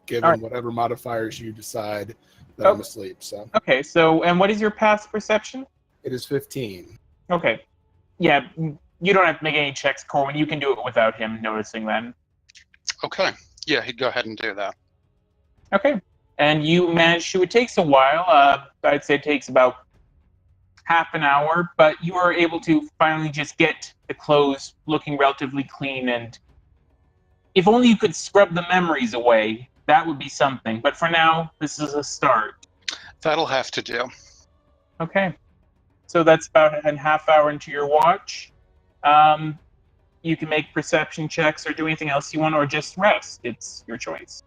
given Alright. whatever modifiers you decide that I'm asleep. So Okay. So, and what is your past perception? it is 15. Okay. Yeah, you don't have to make any checks, Corwin. You can do it without him noticing then. Okay. Yeah, he'd go ahead and do that. Okay. And you manage to, it takes a while. I'd say it takes about half an hour, but you are able to finally just get the clothes looking relatively clean. And if only you could scrub the memories away, that would be something. But for now, this is a start. That'll have to do. Okay. So that's about a half hour into your watch. You can make perception checks or do anything else you want, or just rest. It's your choice.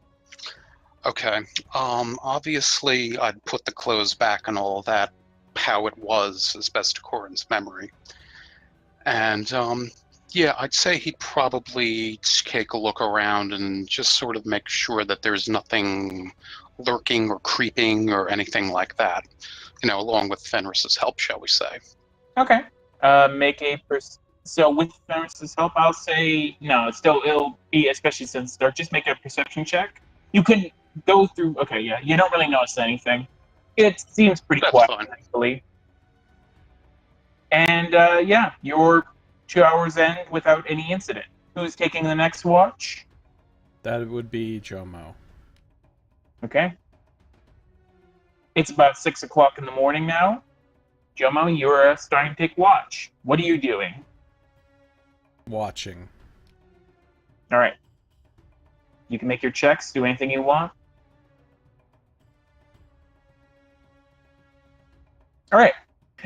Okay. Obviously, I'd put the clothes back and all that, how it was, as best accordance memory. And, yeah, I'd say he'd probably take a look around and just sort of make sure that there's nothing lurking or creeping or anything like that. Along with Fenris's help, shall we say. Okay. Make a so with Fenris's help, I'll say no. It'll be, especially since it's dark. Just make a perception check. You can go through. Okay, yeah. You don't really notice anything. It seems pretty That's quiet, fine. thankfully. And yeah, your 2 hours end without any incident. Who's taking the next watch? That would be Jomo. Okay. It's about 6 o'clock in the morning now. Jomo, you're starting to take watch. What are you doing? Watching. All right. You can make your checks, do anything you want. All right.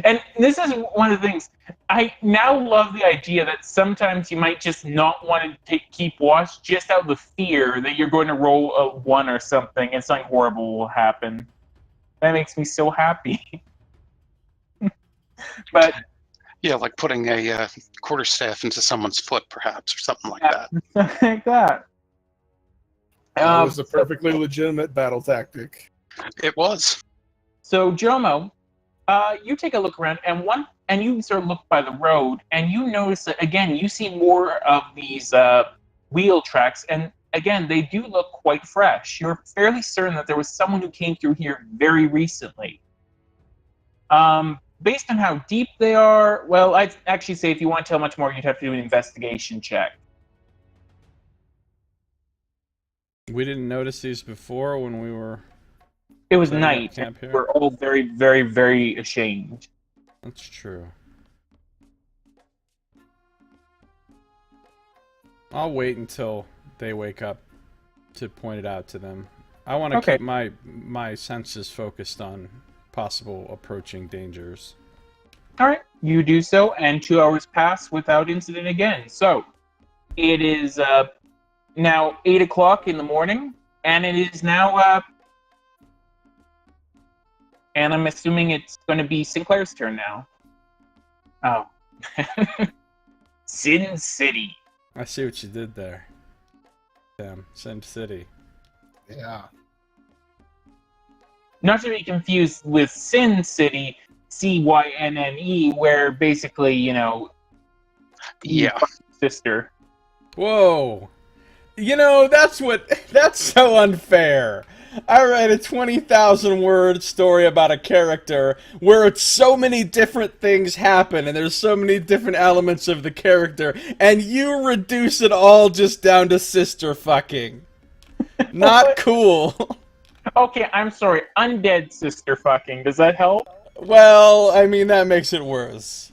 And this is one of the things. I now love the idea that sometimes you might just not want to keep watch just out of the fear that you're going to roll a 1 or something and something horrible will happen. That makes me so happy. But Yeah, like putting a quarterstaff into someone's foot, perhaps, or something like that. something like that. That was a perfectly legitimate battle tactic. It was. So Jomo, you take a look around, and you sort of look by the road, and you notice that again you see more of these wheel tracks, and again they do look quite fresh. You're fairly certain that there was someone who came through here very recently. Based on how deep they are, well, I'd actually say if you want to tell much more, you'd have to do an investigation check. We didn't notice these before when we were... It was setting up night, and camp here? we're all very, very, very ashamed. That's true. I'll wait until they wake up to point it out to them. I want to keep my senses focused on possible approaching dangers. All right, you do so, and 2 hours pass without incident again. So, it is now 8 o'clock in the morning, and it is now, and I'm assuming it's going to be Sinclair's turn now. Oh. Sin City. I see what you did there. Damn, Sin City. Yeah. Not to be confused with Sin City, Cynne, where basically, Yeah. sister. Whoa! That's so unfair. I write a 20,000 word story about a character where it's so many different things happen and there's so many different elements of the character, and you reduce it all just down to sister fucking. Not cool. Okay, I'm sorry. Undead sister fucking. Does that help? Well, I mean, that makes it worse.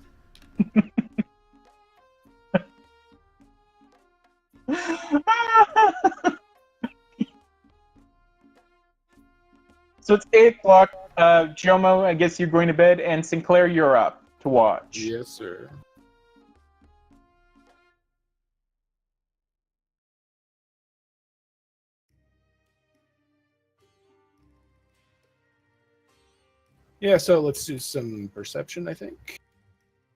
So it's 8 o'clock. Jomo, I guess you're going to bed, and Sinclair, you're up to watch. Yes, sir. Yeah, so let's do some perception, I think.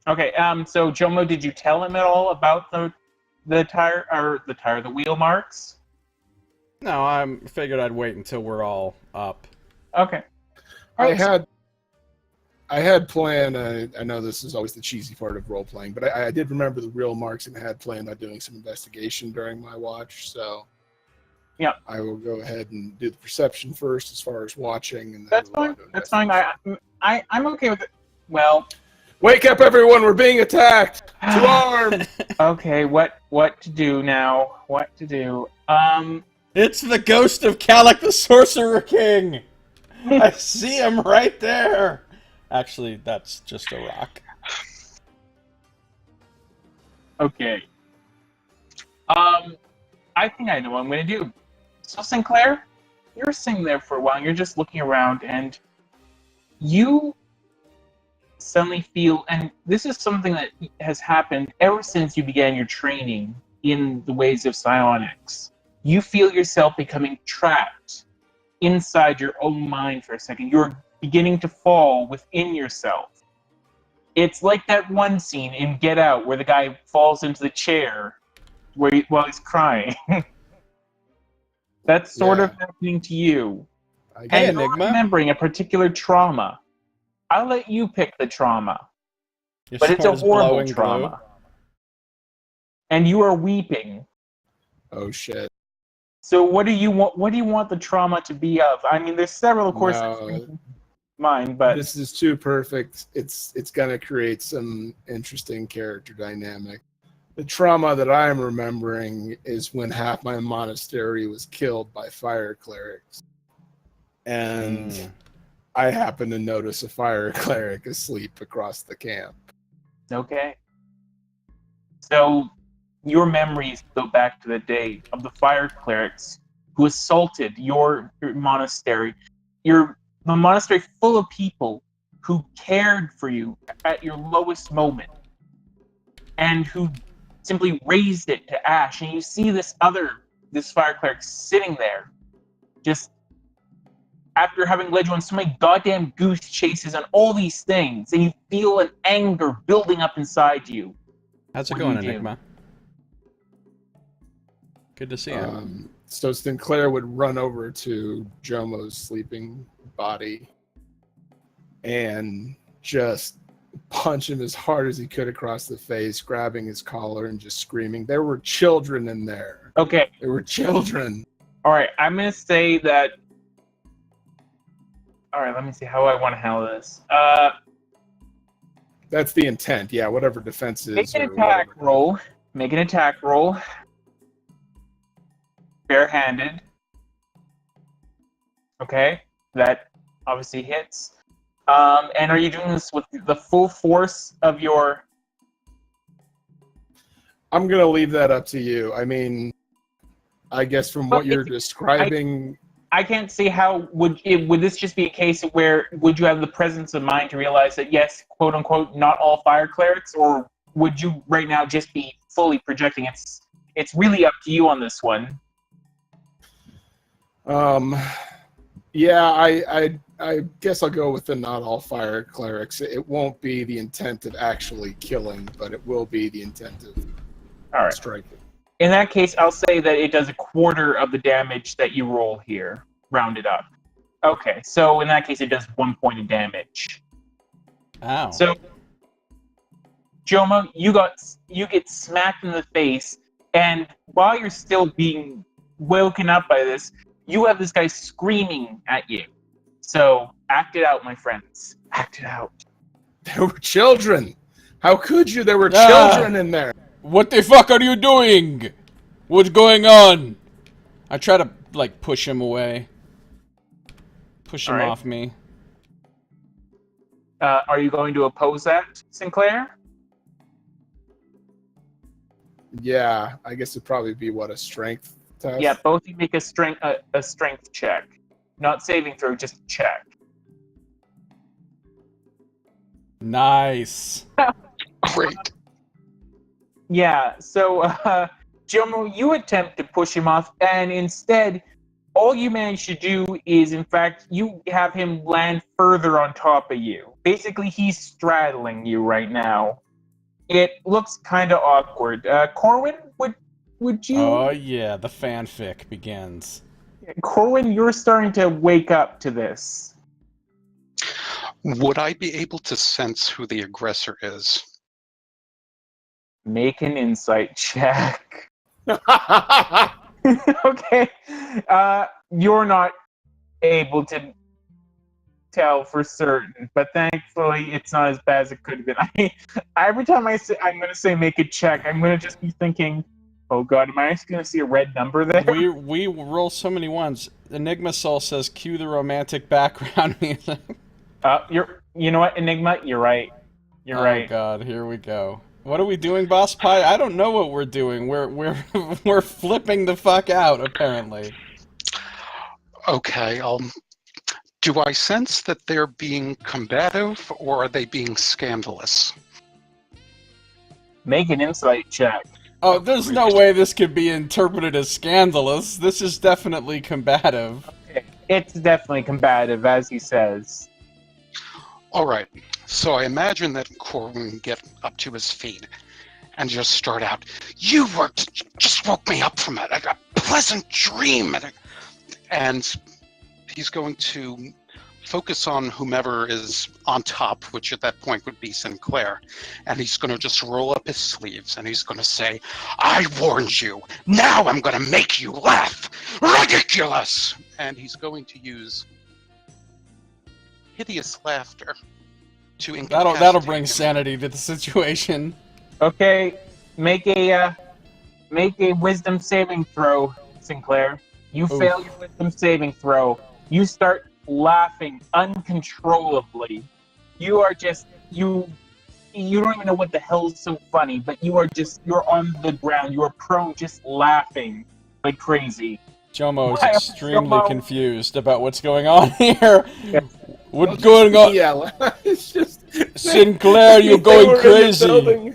Okay, so Jomo, did you tell him at all about the wheel marks? No, I figured I'd wait until we're all up. Okay. I had planned, I know this is always the cheesy part of role-playing, but I did remember the real marks and had planned on doing some investigation during my watch, so yeah, I will go ahead and do the perception first as far as watching. And then That's move on fine. to That's fine. investigation. I'm okay with it. Well, Wake up, everyone! We're being attacked! To arms! okay, what to do now? What to do? It's the ghost of Calic the Sorcerer King! I see him right there! Actually, that's just a rock. Okay. I think I know what I'm going to do. So, Sinclair, you're sitting there for a while, and you're just looking around, and you suddenly feel, and this is something that has happened ever since you began your training in the ways of psionics. You feel yourself becoming trapped inside your own mind for a second. You're beginning to fall within yourself. It's like that one scene in Get Out where the guy falls into the chair while he's crying. That's sort of happening to you. Hey, And you're Enigma. remembering a particular trauma. I'll let you pick the trauma. Your But it's sword a is horrible blowing trauma. blue. And you are weeping. Oh shit. So what do you want the trauma to be of? I mean, there's several, of course, No, mine, but this is too perfect. It's gonna create some interesting character dynamic. The trauma that I'm remembering is when half my monastery was killed by fire clerics. And I happened to notice a fire cleric asleep across the camp. okay. So your memories go back to the day of the fire clerics who assaulted your monastery. The monastery full of people who cared for you at your lowest moment and who simply raised it to ash. And you see this fire cleric sitting there, just after having led you on so many goddamn goose chases and all these things, and you feel an anger building up inside you. How's it What going, do you do? Enigma? Good to see you. So Sinclair would run over to Jomo's sleeping body and just punch him as hard as he could across the face, grabbing his collar and just screaming. There were children in there. Okay. There were children. All right. I'm going to say that. All right. Let me see how I want to handle this. That's the intent. Yeah, whatever defenses. Make an attack roll. Make an attack roll. Barehanded. Okay. That obviously hits. And are you doing this with the full force of your... I'm going to leave that up to you. I mean, I guess from what you're describing... I can't see how... Would this just be a case of where would you have the presence of mind to realize that, yes, quote-unquote, not all fire clerics? Or would you right now just be fully projecting? It's really up to you on this one. Yeah, I guess I'll go with the not all fire clerics. It won't be the intent of actually killing, but it will be the intent of striking. In that case, I'll say that it does a quarter of the damage that you roll here, rounded up. Okay, so in that case, it does 1 point of damage. Ow. So, Jomo, you get smacked in the face, and while you're still being woken up by this, you have this guy screaming at you. So, act it out, my friends. Act it out. There were children. How could you? There were children in there. What the fuck are you doing? What's going on? I try to, push him away. Push him off me. Are you going to oppose that, Sinclair? Yeah, I guess it'd probably be, a strength test? Yeah, both of you make a strength check. Not saving throw, just check. Nice. Great. Yeah, so, Jomo, you attempt to push him off, and instead, all you manage to do is, in fact, you have him land further on top of you. Basically, he's straddling you right now. It looks kind of awkward. Corwin, would you... Oh, yeah, the fanfic begins. Corwin, you're starting to wake up to this. Would I be able to sense who the aggressor is? Make an insight check. Okay. You're not able to tell for certain, but thankfully it's not as bad as it could have been. Every time I'm going to say make a check, I'm going to just be thinking, Oh god, am I actually going to see a red number there? We roll so many ones. Enigma Soul says cue the romantic background music. You know what, Enigma? You're right. You're right. Oh god, here we go. What are we doing, Boss Pie? I don't know what we're doing. We're we're flipping the fuck out, apparently. Okay, do I sense that they're being combative, or are they being scandalous? Make an insight check. Oh, there's no way this could be interpreted as scandalous. This is definitely combative. Okay. It's definitely combative, as he says. All right, so I imagine that Corwin get up to his feet and just start out, "You just woke me up from a pleasant dream," and he's going to focus on whomever is on top, which at that point would be Sinclair, and he's going to just roll up his sleeves and he's going to say, "I warned you. Now I'm going to make you laugh. Ridiculous!" And he's going to use hideous laughter to incapacitate That'll bring him. sanity to the situation. Okay, make a wisdom saving throw, Sinclair. You Oof. fail your wisdom saving throw. You start laughing uncontrollably. You are just you don't even know what the hell is so funny, but you're on the ground. You are prone, just laughing like crazy. Jomo is Why, extremely Jomo? confused about what's going on here. Yeah. What's going on? Yeah, it's just Sinclair, you're they going were in the crazy. building.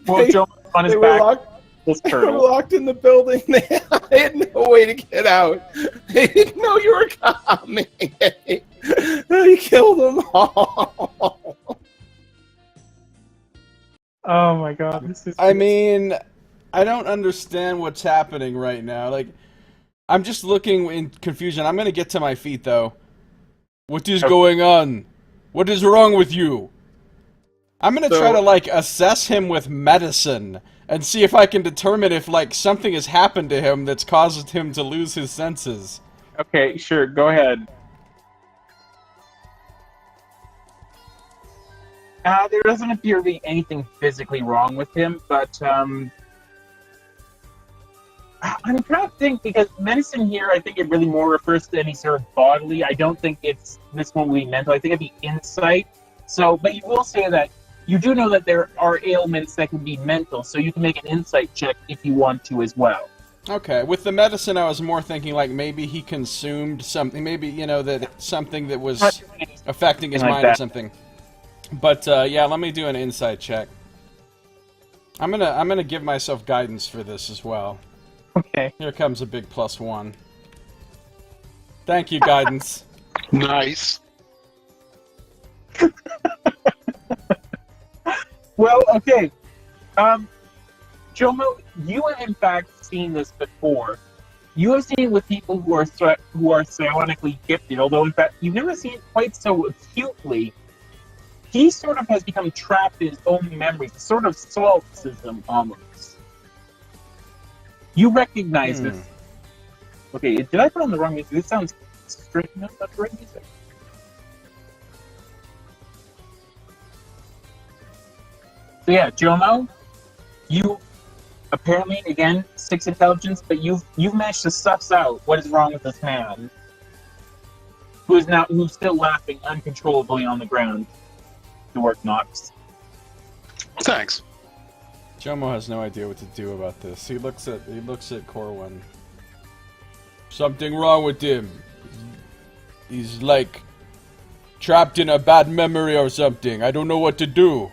Well, Joe on his They were back. locked. This They were turtle. locked in the building. They had no way to get out. They didn't know you were coming. They killed them all. Oh my god, this is. I mean, I don't understand what's happening right now. Like, I'm just looking in confusion. I'm gonna get to my feet, though. What is going on? What is wrong with you? I'm gonna try to, like, assess him with medicine and see if I can determine if, like, something has happened to him that's caused him to lose his senses. Okay, sure, go ahead. There doesn't appear to be anything physically wrong with him, but I'm trying to think, because medicine here, I think it really more refers to any sort of bodily. I don't think this one will be mental. I think it'd be insight. So, but you will say that you do know that there are ailments that can be mental, so you can make an insight check if you want to as well. Okay, with the medicine, I was more thinking, like, maybe he consumed something. Maybe, you know, that something that was affecting his mind or something. But, yeah, let me do an insight check. I'm gonna give myself guidance for this as well. Okay. Here comes a big +1. Thank you, guidance. Nice. Well, okay. Jomo, you have in fact seen this before. You have seen it with people who are psionically gifted, although in fact you've never seen it quite so acutely. He sort of has become trapped in his own memories, sort of solipsism almost. You recognize this. Okay, did I put on the wrong music? This sounds straight. No, not the right music. So yeah, Jomo, you apparently, again, 6 intelligence, but you've managed to suss out what is wrong with this man, who's still laughing uncontrollably on the ground. Dwarf Knox. Thanks. Jomo has no idea what to do about this. He looks at Corwin. Something wrong with him. He's like trapped in a bad memory or something. I don't know what to do.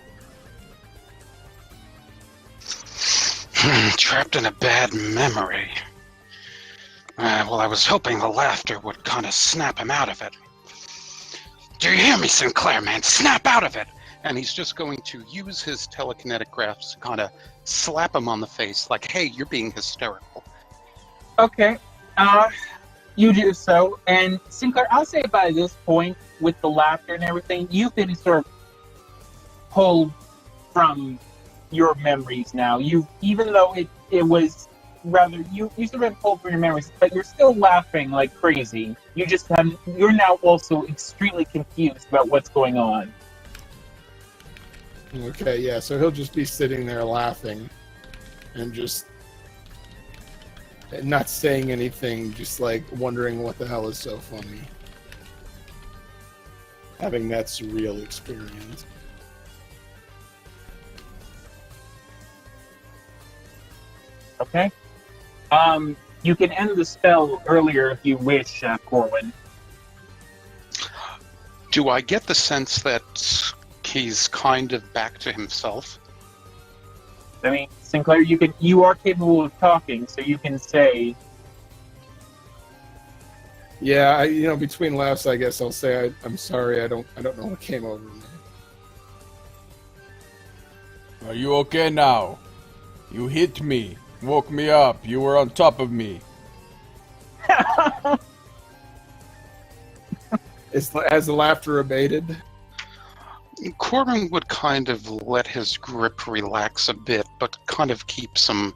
Trapped in a bad memory. Well, I was hoping the laughter would kind of snap him out of it. Do you hear me, Sinclair, man? Snap out of it! And he's just going to use his telekinetic grasp to kind of slap him on the face, like, hey, you're being hysterical. Okay, you do so. And Sinclair, I'll say by this point, with the laughter and everything, you've been sort of pulled from your memories now. Even though it was rather, you sort of been pulled from your memories, but you're still laughing like crazy. You're now also extremely confused about what's going on. Okay, yeah, so he'll just be sitting there laughing and just not saying anything, just like wondering what the hell is so funny. Having that surreal experience. Okay. You can end the spell earlier if you wish, Corwin. Do I get the sense that he's kind of back to himself? I mean, Sinclair, you are capable of talking, so you can say. Yeah, between laughs, I guess I'll say I'm sorry. I don't know what came over me. Are you okay now? You hit me, woke me up. You were on top of me. Has the laughter abated? Corbin would kind of let his grip relax a bit, but kind of keep some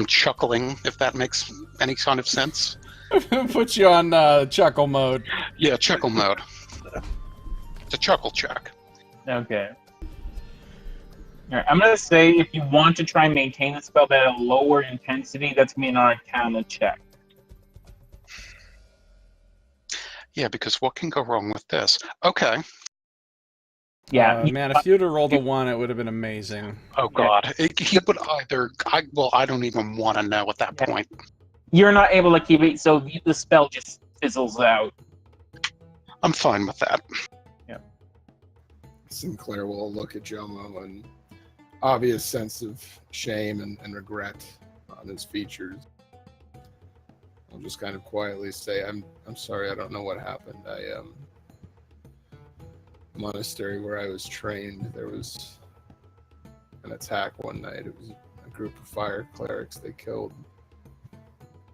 chuckling, if that makes any kind of sense. Put you on chuckle mode. Yeah, chuckle mode. It's a chuckle check. Okay. Alright, I'm gonna say if you want to try and maintain the spell at a lower intensity, that's gonna be an Arcana check. Yeah, because what can go wrong with this? Okay. Yeah. Man, if you'd have rolled a 1, it would have been amazing. Oh God, he would either. I don't even want to know at that point. You're not able to keep it, so the spell just fizzles out. I'm fine with that. Yeah. Sinclair will look at Jomo and obvious sense of shame and regret on his features. I'll just kind of quietly say, I'm sorry, I don't know what happened. Monastery where I was trained, there was an attack one night. It was a group of fire clerics. They killed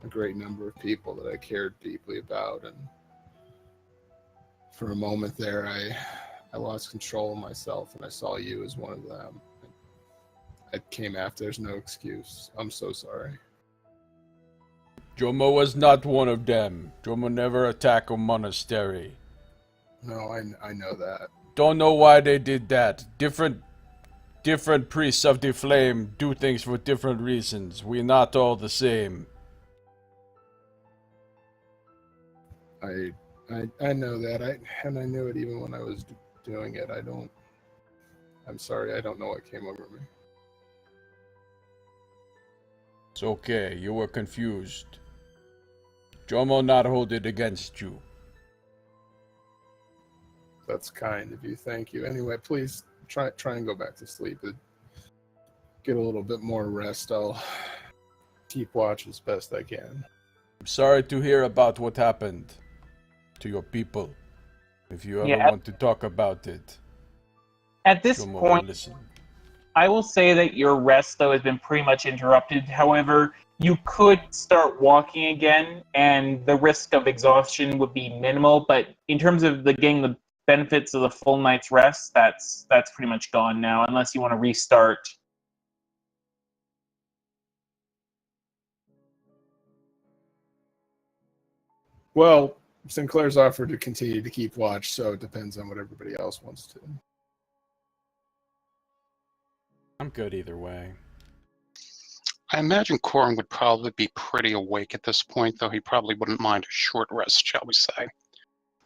a great number of people that I cared deeply about, and for a moment there I lost control of myself, and I saw you as one of them. I came after. There's no excuse. I'm so sorry. Jomo was not one of them. Jomo never attacked a monastery. No, I know that. Don't know why they did that. Different priests of the flame do things for different reasons. We're not all the same. I know that. And I knew it even when I was doing it. I'm sorry, I don't know what came over me. It's okay, you were confused. Jomo not hold it against you. That's kind of you. Thank you. Anyway, please try and go back to sleep. Get a little bit more rest. I'll keep watch as best I can. I'm sorry to hear about what happened to your people. If you ever want to talk about it, At this Jomo point, will listen. I will say that your rest, though, has been pretty much interrupted. However, you could start walking again, and the risk of exhaustion would be minimal. But in terms of getting the benefits of the full night's rest, that's pretty much gone now, unless you want to restart. Well, Sinclair's offered to continue to keep watch, so it depends on what everybody else wants to. I'm good either way. I imagine Corin would probably be pretty awake at this point, though he probably wouldn't mind a short rest, shall we say.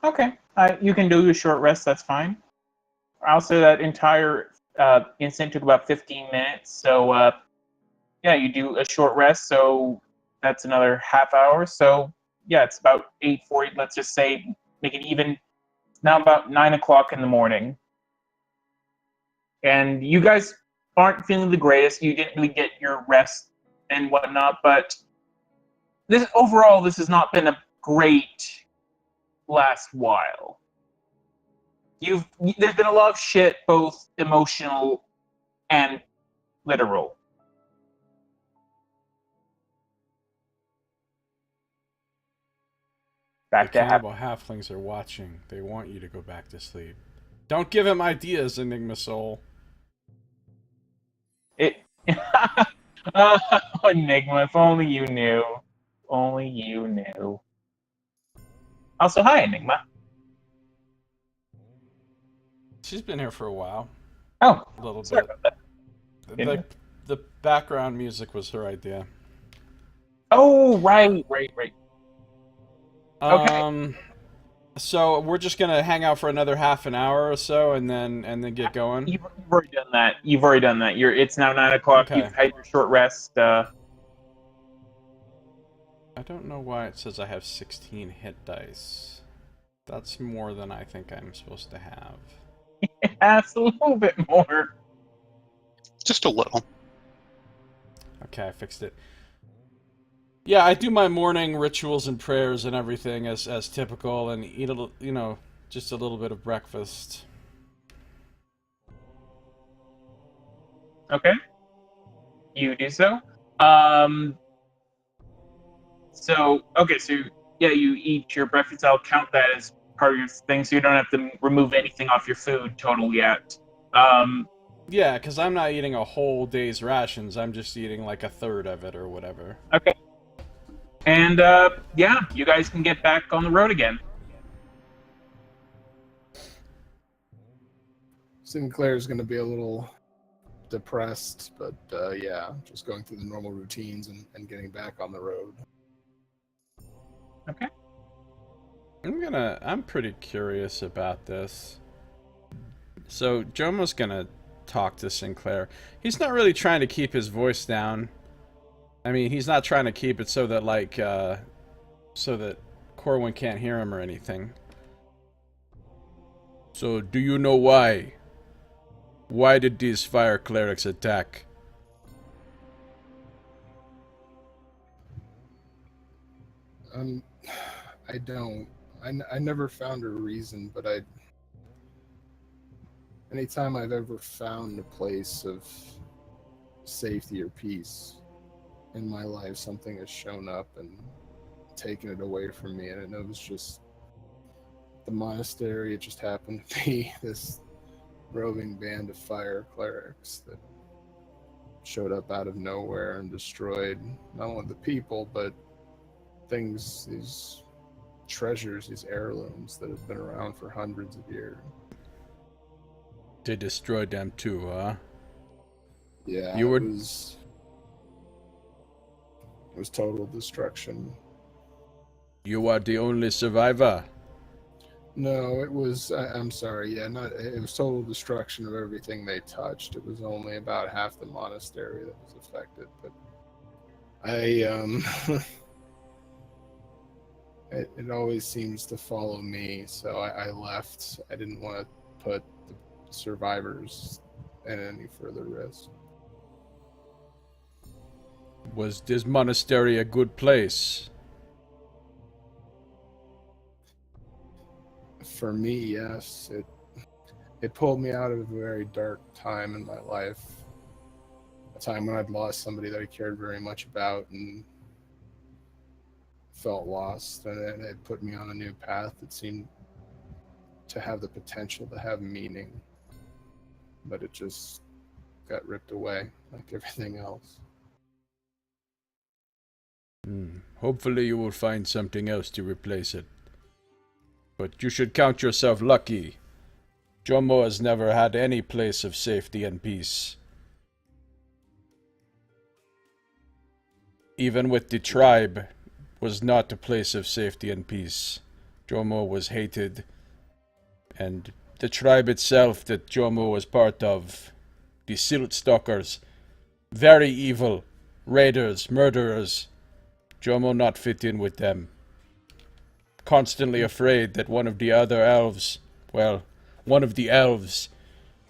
Okay, you can do a short rest, that's fine. I'll say that entire incident took about 15 minutes, so yeah, you do a short rest, so that's another half hour, so yeah, it's about 8:40, let's just say, make it even, now about 9 o'clock in the morning. And you guys aren't feeling the greatest, you didn't really get your rest and whatnot, but this has not been a great last while. There's been a lot of shit, both emotional and literal. The cannibal halflings are watching. They want you to go back to sleep. Don't give him ideas, Enigma Soul. Oh, Enigma, if only you knew. Only you knew. Also, hi, Enigma. She's been here for a while. Oh, a little sorry bit. about that. The background music was her idea. Oh, right. Um, so we're just gonna hang out for another half an hour or so, and then get going. You've already done that. It's now 9 o'clock. Okay. You've had your short rest. I don't know why it says I have 16 hit dice. That's more than I think I'm supposed to have. That's a little bit more. Just a little. Okay, I fixed it. Yeah, I do my morning rituals and prayers and everything as typical, and eat just a little bit of breakfast. Okay. You do so. Um. So yeah, you eat your breakfast. I'll count that as part of your thing, so you don't have to remove anything off your food total yet. Yeah, because I'm not eating a whole day's rations. I'm just eating like a third of it or whatever. Okay. And yeah, you guys can get back on the road again. Sinclair's going to be a little depressed, but yeah, just going through the normal routines and getting back on the road. Okay. I'm pretty curious about this. So Jomo's gonna talk to Sinclair. He's not really trying to keep his voice down. I mean, he's not trying to keep it so that so that Corwin can't hear him or anything. So, do you know why? Why did these fire clerics attack? I don't. I never found a reason, but anytime I've ever found a place of safety or peace in my life, something has shown up and taken it away from me, and it was just the monastery. It just happened to be this roving band of fire clerics that showed up out of nowhere and destroyed not only the people, but things, these treasures, these heirlooms that have been around for hundreds of years. They destroyed them too, huh? Yeah, it was total destruction. You are the only survivor. No, it was. I'm sorry. Yeah, it was total destruction of everything they touched. It was only about half the monastery that was affected. But it always seems to follow me. So I left. I didn't want to put the survivors at any further risk. Was this monastery a good place? For me, yes. It pulled me out of a very dark time in my life. A time when I'd lost somebody that I cared very much about and felt lost. And it put me on a new path that seemed to have the potential to have meaning. But it just got ripped away like everything else. Hopefully you will find something else to replace it. But you should count yourself lucky. Jomo has never had any place of safety and peace. Even with the tribe, was not a place of safety and peace. Jomo was hated, and the tribe itself that Jomo was part of, the Silt Stalkers, very evil, raiders, murderers. Jomo not fit in with them. Constantly afraid that one of the elves,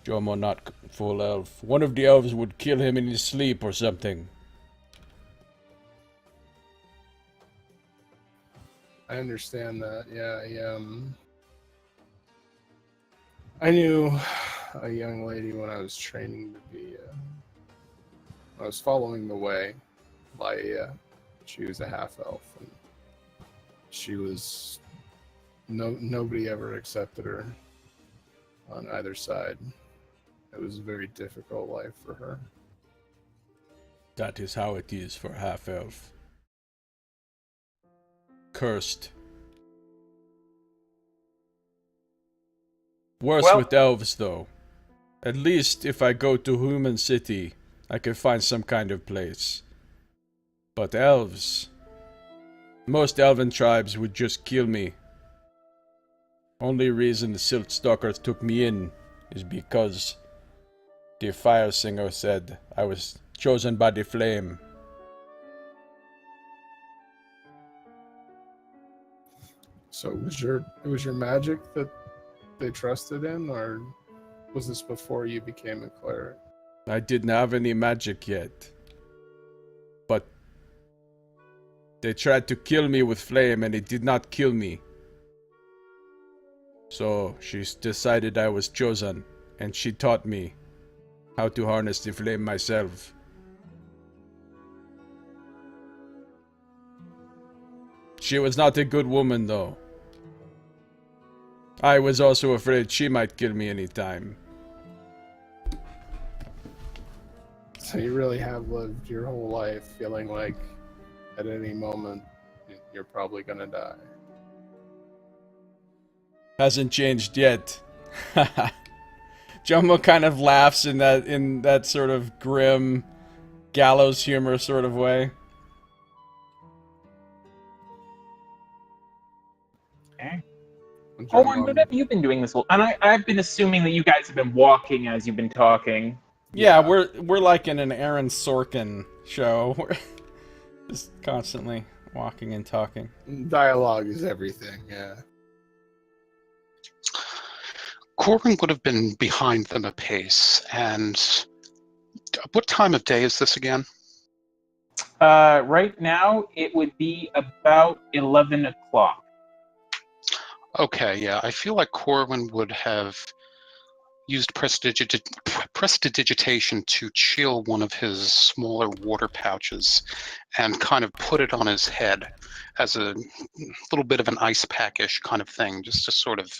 Jomo not full elf, one of the elves would kill him in his sleep or something. I understand that. Yeah, I knew a young lady when I was training to be. I was following the way. She was a half elf, and she was nobody ever accepted her on either side. It was a very difficult life for her. That is how it is for half elf. Cursed. Worse with elves, though. At least if I go to Human City, I can find some kind of place. But elves... Most elven tribes would just kill me. Only reason the Silt Stalkers took me in is because the Fire Singer said I was chosen by the flame. So it was your magic that they trusted in, or was this before you became a cleric? I didn't have any magic yet. But they tried to kill me with flame and it did not kill me. So she decided I was chosen, and she taught me how to harness the flame myself. She was not a good woman, though. I was also afraid she might kill me anytime. So you really have lived your whole life feeling like at any moment you're probably gonna die. Hasn't changed yet. Jumbo kind of laughs in that sort of grim gallows humor sort of way. Okay. When's Oh, your and mom- what have you been doing this whole? And I've been assuming that you guys have been walking as you've been talking. Yeah, we're like in an Aaron Sorkin show. We're just constantly walking and talking. Dialogue is everything, yeah. Corbin would have been behind them a pace, and what time of day is this again? Right now, it would be about 11 o'clock. Okay, yeah, I feel like Corwin would have used prestidigitation to chill one of his smaller water pouches and kind of put it on his head as a little bit of an ice pack-ish kind of thing, just to sort of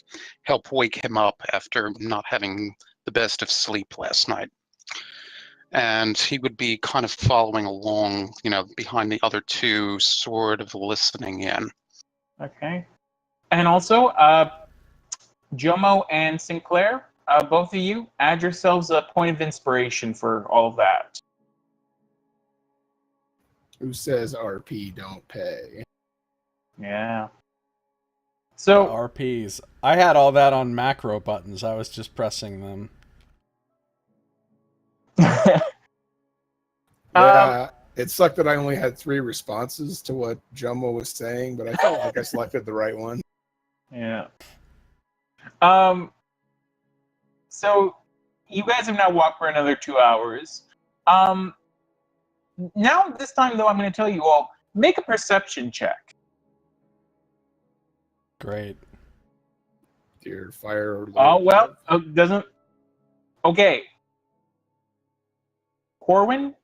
help wake him up after not having the best of sleep last night. And he would be kind of following along, behind the other two, sort of listening in. Okay. And also, Jomo and Sinclair, both of you, add yourselves a point of inspiration for all of that. Who says RP don't pay? Yeah. The So, RPs. I had all that on macro buttons. I was just pressing them. Yeah, it sucked that I only had 3 responses to what Jumbo was saying, but I felt like I selected the right one. yeah. So you guys have now walked for another 2 hours. Now this time though, I'm going to tell you all, make a perception check. Great. Dear fire. Oh, well, doesn't... Okay. Corwin,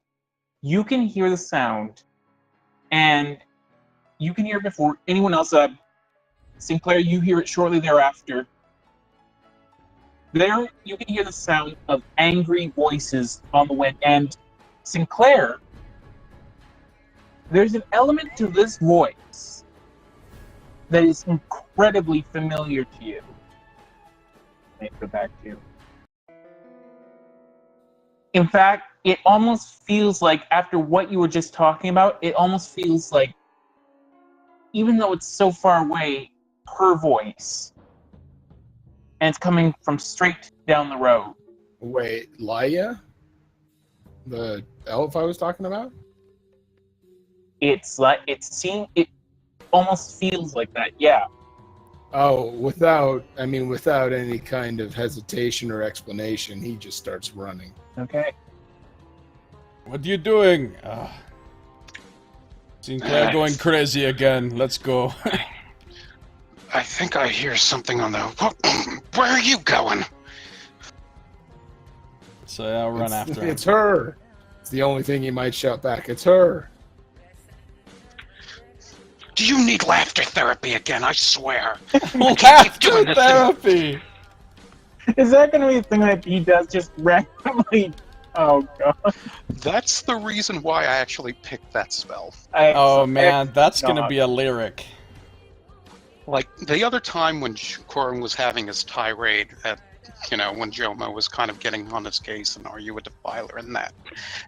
you can hear the sound, and you can hear it before anyone else. Sinclair, you hear it shortly thereafter. There, you can hear the sound of angry voices on the wind, and Sinclair, there's an element to this voice that is incredibly familiar to you. Let me go back to you. In fact, it almost feels like, after what you were just talking about, it almost feels like, even though it's so far away, her voice. And it's coming from straight down the road. Wait, Laia? The elf I was talking about? It almost feels like that, yeah. Oh, without any kind of hesitation or explanation, he just starts running. Okay. What are you doing? Sinclair going crazy again. Let's go. I think I hear something on the... Where are you going? So I'll run after him. It's her. It's the only thing he might shout back. It's her. Do you need laughter therapy again? I swear. Laughter therapy! Is that going to be a thing that he does just randomly? Oh, God. That's the reason why I actually picked that spell. Oh, man, that's going to be a lyric. Like, the other time when Corin was having his tirade at when Jomo was kind of getting on his case and are you a defiler and that.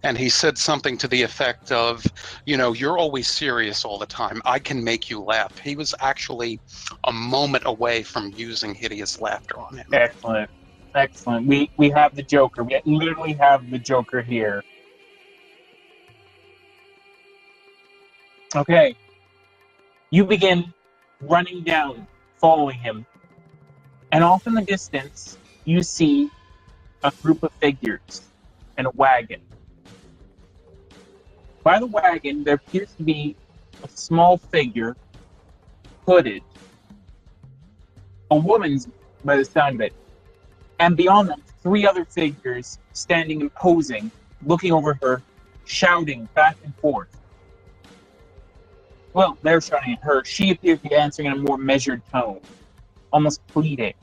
And he said something to the effect of, you're always serious all the time. I can make you laugh. He was actually a moment away from using hideous laughter on him. Excellent. Excellent. We have the Joker. We literally have the Joker here. Okay. You begin running down, following him. And off in the distance, you see a group of figures and a wagon. By the wagon, there appears to be a small figure, hooded. A woman's, by the sound of it. And beyond them, 3 other figures standing and posing, looking over her, shouting back and forth. Well, they're shouting at her. She appears to be answering in a more measured tone, almost pleading.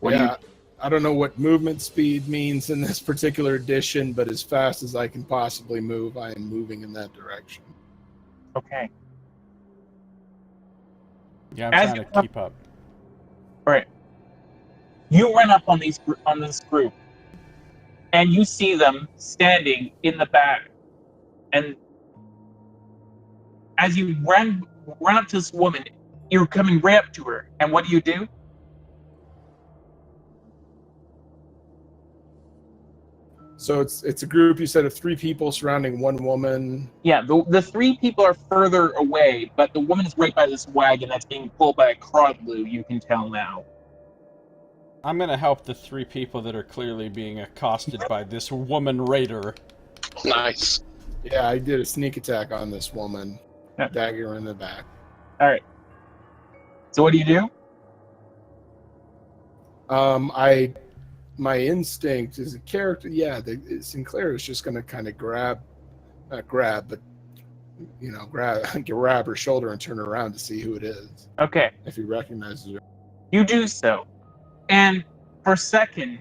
I don't know what movement speed means in this particular edition, but as fast as I can possibly move, I am moving in that direction. Okay. Yeah, I'm trying to keep up. All right. You run up on this group, and you see them standing in the back. And as you run up to this woman, you're coming right up to her. And what do? So it's a group, you said, of 3 people surrounding 1 woman. Yeah, the 3 people are further away, but the woman is right by this wagon that's being pulled by a crodloo, you can tell now. I'm gonna help the 3 people that are clearly being accosted by this woman raider. Nice. Yeah, I did a sneak attack on this woman. Yeah. Dagger in the back. All right. So what do? My instinct is a character. Yeah, Sinclair is just going to kind of grab her shoulder and turn her around to see who it is. Okay. If he recognizes her. You do so. And for a second,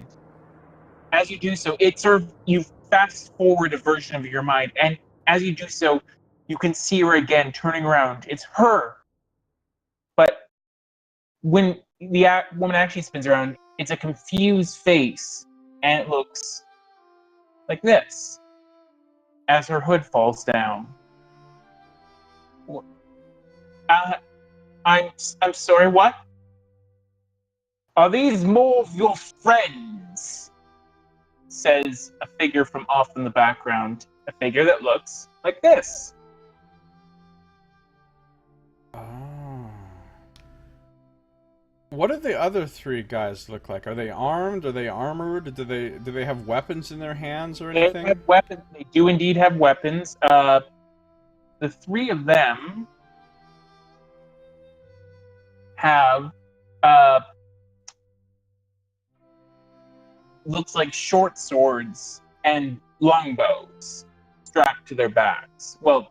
as you do so, it sort of, you fast forward a version of your mind, and as you do so, you can see her again turning around. It's her. But when the woman actually spins around, it's a confused face, and it looks like this as her hood falls down. I'm sorry, what? Are these more of your friends? Says a figure from off in the background. A figure that looks like this. Oh. What do the other 3 guys look like? Are they armed? Are they armored? Do they have weapons in their hands or anything? They have weapons. They do indeed have weapons. The 3 of them have looks like short swords and longbows strapped to their backs. Well,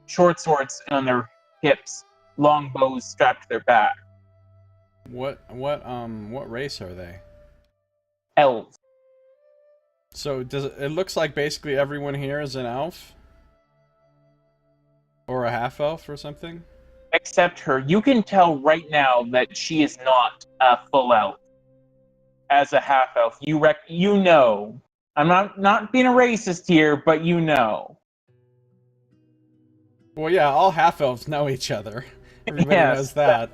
short swords on their hips, long bows strapped to their back. What race are they? Elves. So it looks like basically everyone here is an elf? Or a half elf or something? Except her. You can tell right now that she is not a full elf. As a half elf, you know. I'm not being a racist here, but you know. Well, yeah, all half elves know each other. Everybody knows that.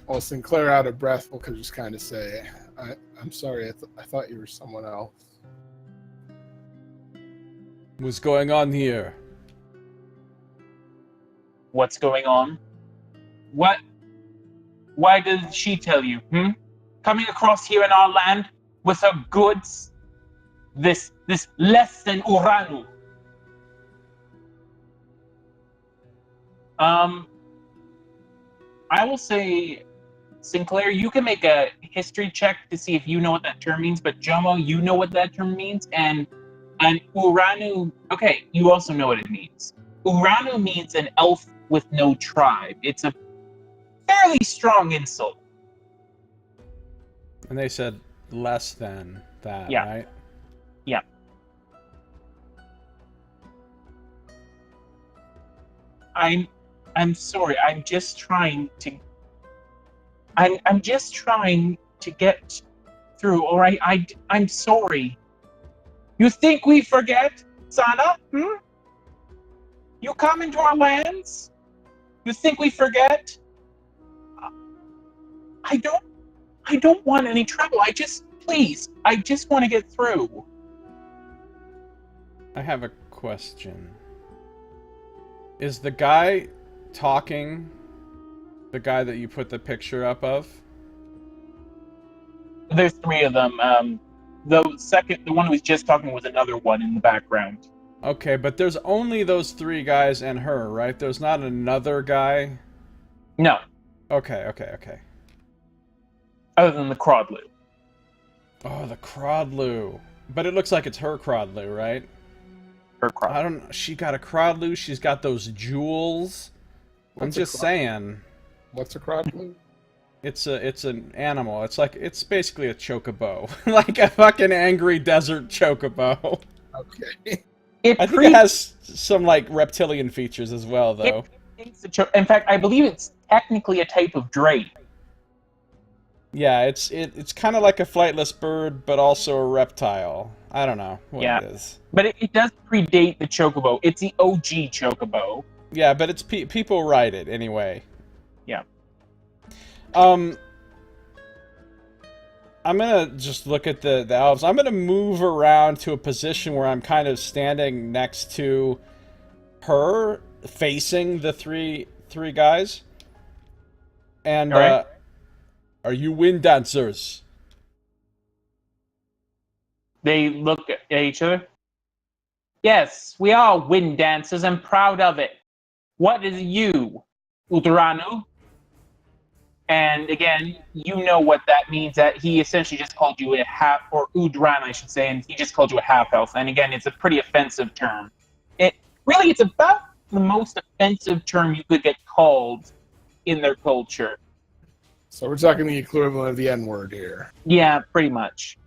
Well, Sinclair, out of breath, will just kind of say, I'm sorry, I thought you were someone else. What's going on here? What's going on? What? Why did she tell you? Coming across here in our land with her goods? This less than Uranu. I will say, Sinclair, you can make a history check to see if you know what that term means, but Jomo, you know what that term means, and Uranu, okay, you also know what it means. Uranu means an elf with no tribe. It's a fairly strong insult. And they said less than that, Yeah. right? Yeah. I'm sorry. I'm just trying to. I'm just trying to get through. All right. I'm sorry. You think we forget, Sana? Hmm? You come into our lands? You think we forget? I don't want any trouble. Please, I just want to get through. I have a question. Is the guy talking the guy that you put the picture up of? There's three of them. The one who was just talking was another one in the background. Okay, but there's only those three guys and her, right? There's not another guy? No, Okay. other than the Crodlu. Oh, the Crodlu. But it looks like it's her Crodlu, right? Her Crodlu. I don't know. She got a Crodlu. She's got those jewels. I'm just saying. What's a Crodlu? It's an animal. It's basically a chocobo. Like a fucking angry desert chocobo. Okay. I think it has some like reptilian features as well, though. In fact, I believe it's technically a type of drake. Yeah, it's kind of like a flightless bird, but also a reptile. I don't know what it is. But it does predate the chocobo. It's the OG chocobo. Yeah, but it's people ride it anyway. Yeah. I'm gonna just look at the elves. I'm gonna move around to a position where I'm kind of standing next to her, facing the three guys. And All right. are you wind dancers? They look at each other. Yes, we are wind dancers and proud of it. What is you, Udaranu? And again, you know what that means. That he essentially just called you a half, or Udran, I should say, and he just called you a half elf. And again, it's a pretty offensive term. It's about the most offensive term you could get called in their culture. So we're talking the equivalent of the N-word here. Yeah, pretty much.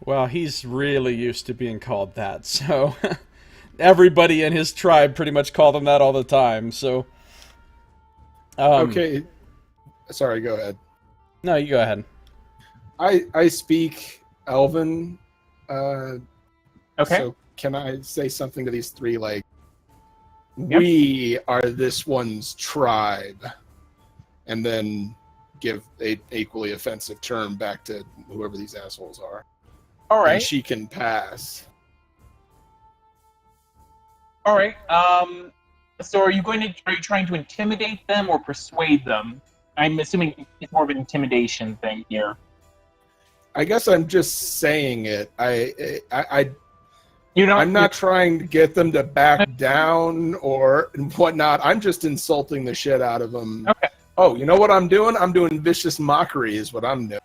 Well, he's really used to being called that, so everybody in his tribe pretty much called him that all the time. So, okay. Sorry, go ahead. No, you go ahead. I speak Elven. Okay. So can I say something to these three? Like, we are this one's tribe, and then give a equally offensive term back to whoever these assholes are. All right. And she can pass. All right. So are you trying to intimidate them or persuade them? I'm assuming it's more of an intimidation thing here. I guess I'm just saying it. I'm You're not trying to get them to back down or whatnot. I'm just insulting the shit out of them. Okay. Oh, you know what I'm doing? I'm doing vicious mockery is what I'm doing.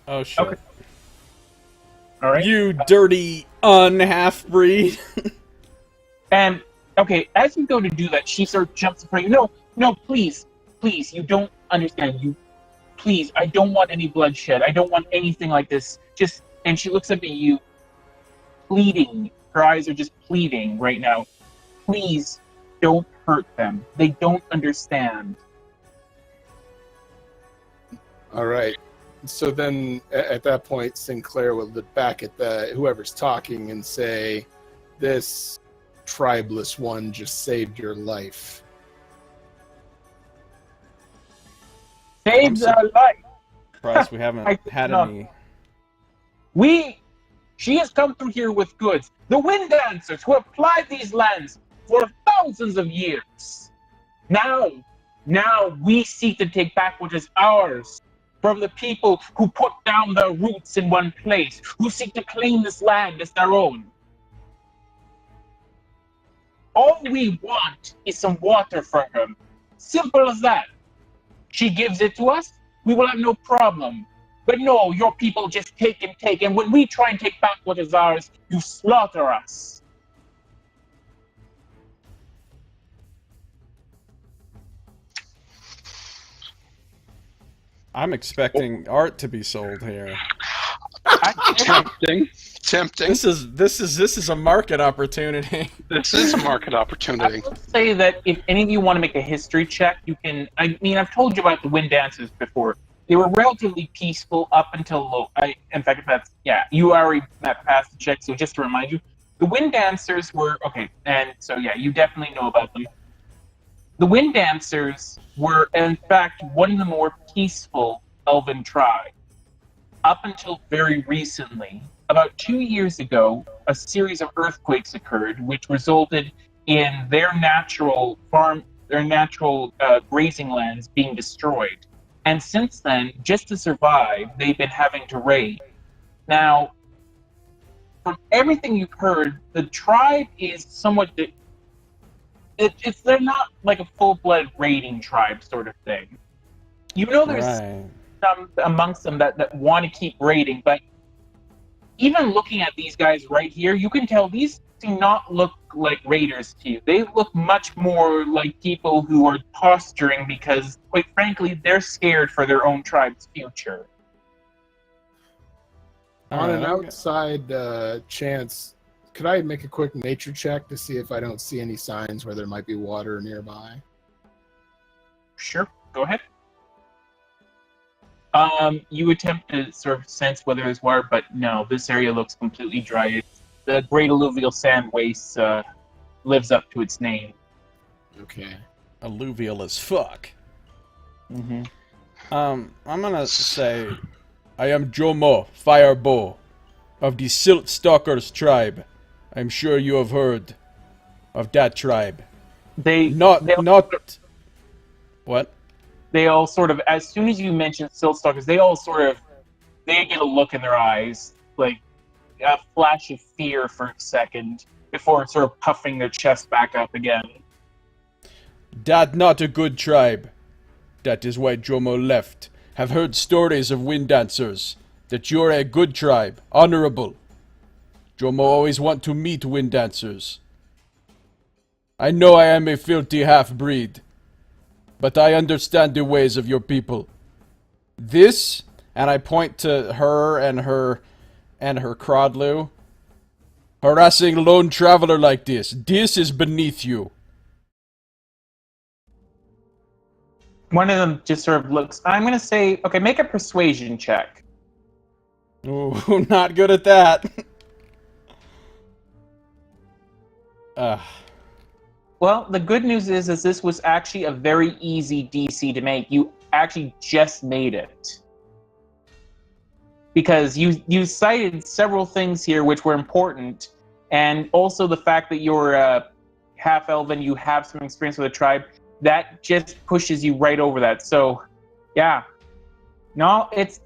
Oh, shit. Okay. All right. You dirty un-half-breed. And, okay, as you go to do that, she sort of jumps in front of you. No, please, you don't understand. Please, I don't want any bloodshed. I don't want anything like this. And she looks up at you, pleading. Her eyes are just pleading right now. Please, don't hurt them. They don't understand. All right. So then at that point, Sinclair will look back at whoever's talking and say, this tribeless one just saved your life. Saves our life. Surprised we haven't had any. She has come through here with goods. The wind dancers who have plied these lands for thousands of years. Now we seek to take back what is ours from the people who put down their roots in one place, who seek to claim this land as their own. All we want is some water from her. Simple as that. She gives it to us, we will have no problem. But no, your people just take and take, and when we try and take back what is ours, you slaughter us. I'm expecting art to be sold here. Tempting. Tempting. This is a market opportunity. This is a market I opportunity. will say that if any of you want to make a history check, you can. I mean, I've told you about the wind dancers before. They were relatively peaceful up until in fact, you already passed the check. So just to remind you, the wind dancers were okay, and so yeah, you definitely know about them. The wind dancers were, in fact, one of the more peaceful elven tribes up until very recently. About 2 years ago, a series of earthquakes occurred, which resulted in their natural grazing lands being destroyed. And since then, just to survive, they've been having to raid. Now, from everything you've heard, the tribe is somewhat. They're not like a full-blood raiding tribe sort of thing. You know, there's some amongst them that want to keep raiding, but even looking at these guys right here, you can tell these do not look like raiders to you. They look much more like people who are posturing because, quite frankly, they're scared for their own tribe's future. On an outside chance, could I make a quick nature check to see if I don't see any signs where there might be water nearby? Sure, go ahead. You attempt to sort of sense whether there's water, but no, this area looks completely dry. The Great Alluvial Sand Waste lives up to its name. Okay. Alluvial as fuck. Mm-hmm. I'm gonna say, I am Jomo Firebow of the Silt Stalkers tribe. I'm sure you have heard of that tribe. What? They all sort of, as soon as you mention Silt Stalkers, they get a look in their eyes, like a flash of fear for a second, before sort of puffing their chest back up again. That not a good tribe. That is why Jomo left. Have heard stories of wind dancers. That you're a good tribe, honorable. Jomo always want to meet wind dancers. I know I am a filthy half-breed, but I understand the ways of your people. This, and I point to her and her Crodlu, harassing lone traveler like this is beneath you. One of them just sort of looks, I'm going to say, okay, make a persuasion check. Ooh, not good at that. Well, the good news is this was actually a very easy DC to make. You actually just made it. Because you cited several things here which were important, and also the fact that you're half-elven, you have some experience with a tribe, that just pushes you right over that. So, yeah. No, it's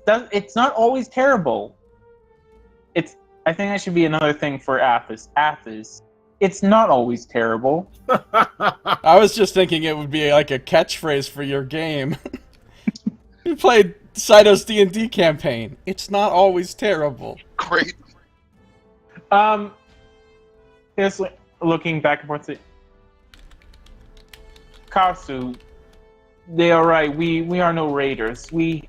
not always terrible. I think that should be another thing for Athos. Athos. It's not always terrible. I was just thinking it would be like a catchphrase for your game. You played Scito's D&D campaign. It's not always terrible. Great. Just looking back and forth. Kasu, they are right. We are no raiders. We're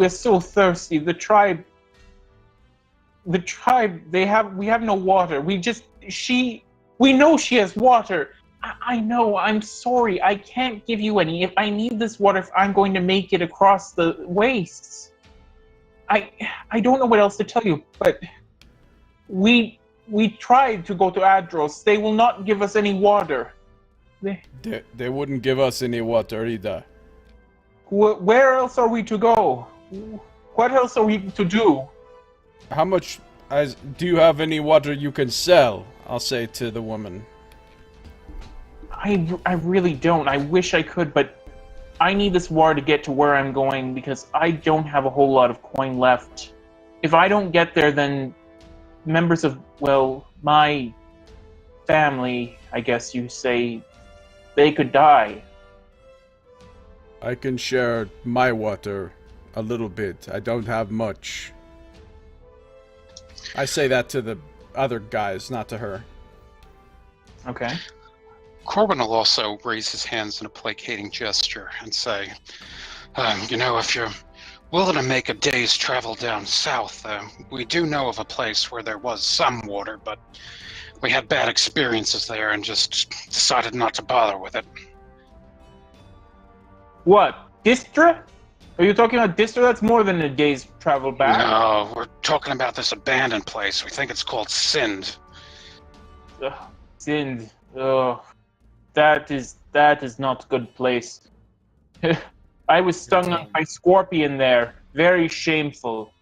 so thirsty. The tribe, we have no water. We know she has water. I know, I'm sorry. I can't give you any. If I need this water, if I'm going to make it across the wastes. I don't know what else to tell you, but we tried to go to Adros. They will not give us any water. They wouldn't give us any water either. Where else are we to go? What else are we to do? How much do you have any water you can sell? I'll say to the woman. I really don't. I wish I could, but I need this water to get to where I'm going because I don't have a whole lot of coin left. If I don't get there, then members of, well, my family, I guess you say, they could die. I can share my water a little bit. I don't have much. I say that to the other guys, not to her. Okay. Corbin will also raise his hands in a placating gesture and say, if you're Willing to make a day's travel down south, though. We do know of a place where there was some water, but we had bad experiences there and just decided not to bother with it. What? Distra? Are you talking about Distra? That's more than a day's travel back. No, we're talking about this abandoned place. We think it's called Sind. Ugh, Sind. Oh, that is not a good place. I was stung by scorpion there. Very shameful.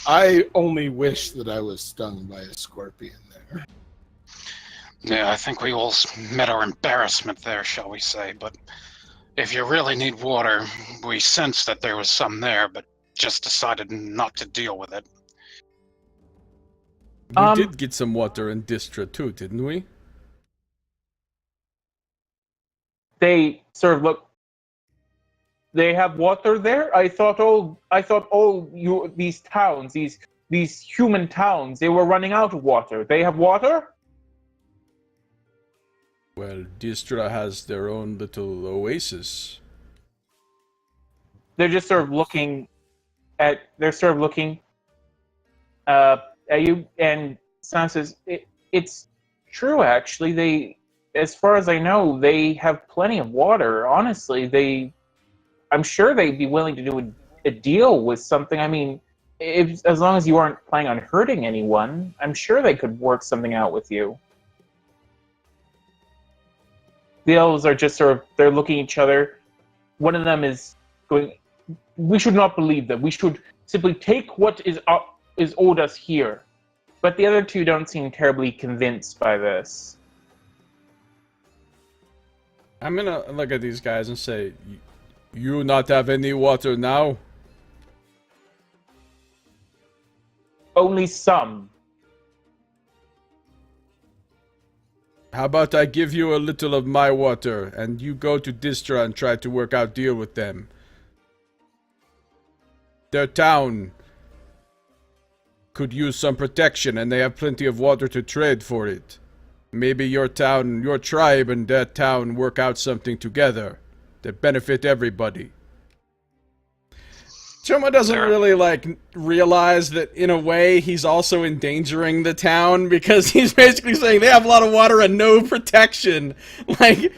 I only wish that I was stung by a scorpion there. Yeah, I think we all met our embarrassment there, shall we say. But if you really need water, we sensed that there was some there, but just decided not to deal with it. We did get some water in Distra too, didn't we? They sort of look. They have water there. I thought all these towns, these human towns, they were running out of water. They have water. Well, Distra has their own little oasis. They're just sort of looking at. They're sort of looking at you, and Sana says, "It's true, actually. They, as far as I know, they have plenty of water. Honestly, I'm sure they'd be willing to do a deal with something. I mean, as long as you aren't planning on hurting anyone, I'm sure they could work something out with you." The elves are just sort of, they're looking at each other. One of them is going, "We should not believe them. We should simply take what is owed us here." But the other two don't seem terribly convinced by this. I'm gonna look at these guys and say, you not have any water now? Only some. How about I give you a little of my water, and you go to Distra and try to work out deal with them. Their town could use some protection, and they have plenty of water to trade for it. Maybe your town, your tribe and that town work out something together that benefit everybody. Choma doesn't really, realize that, in a way, he's also endangering the town, because he's basically saying they have a lot of water and no protection. You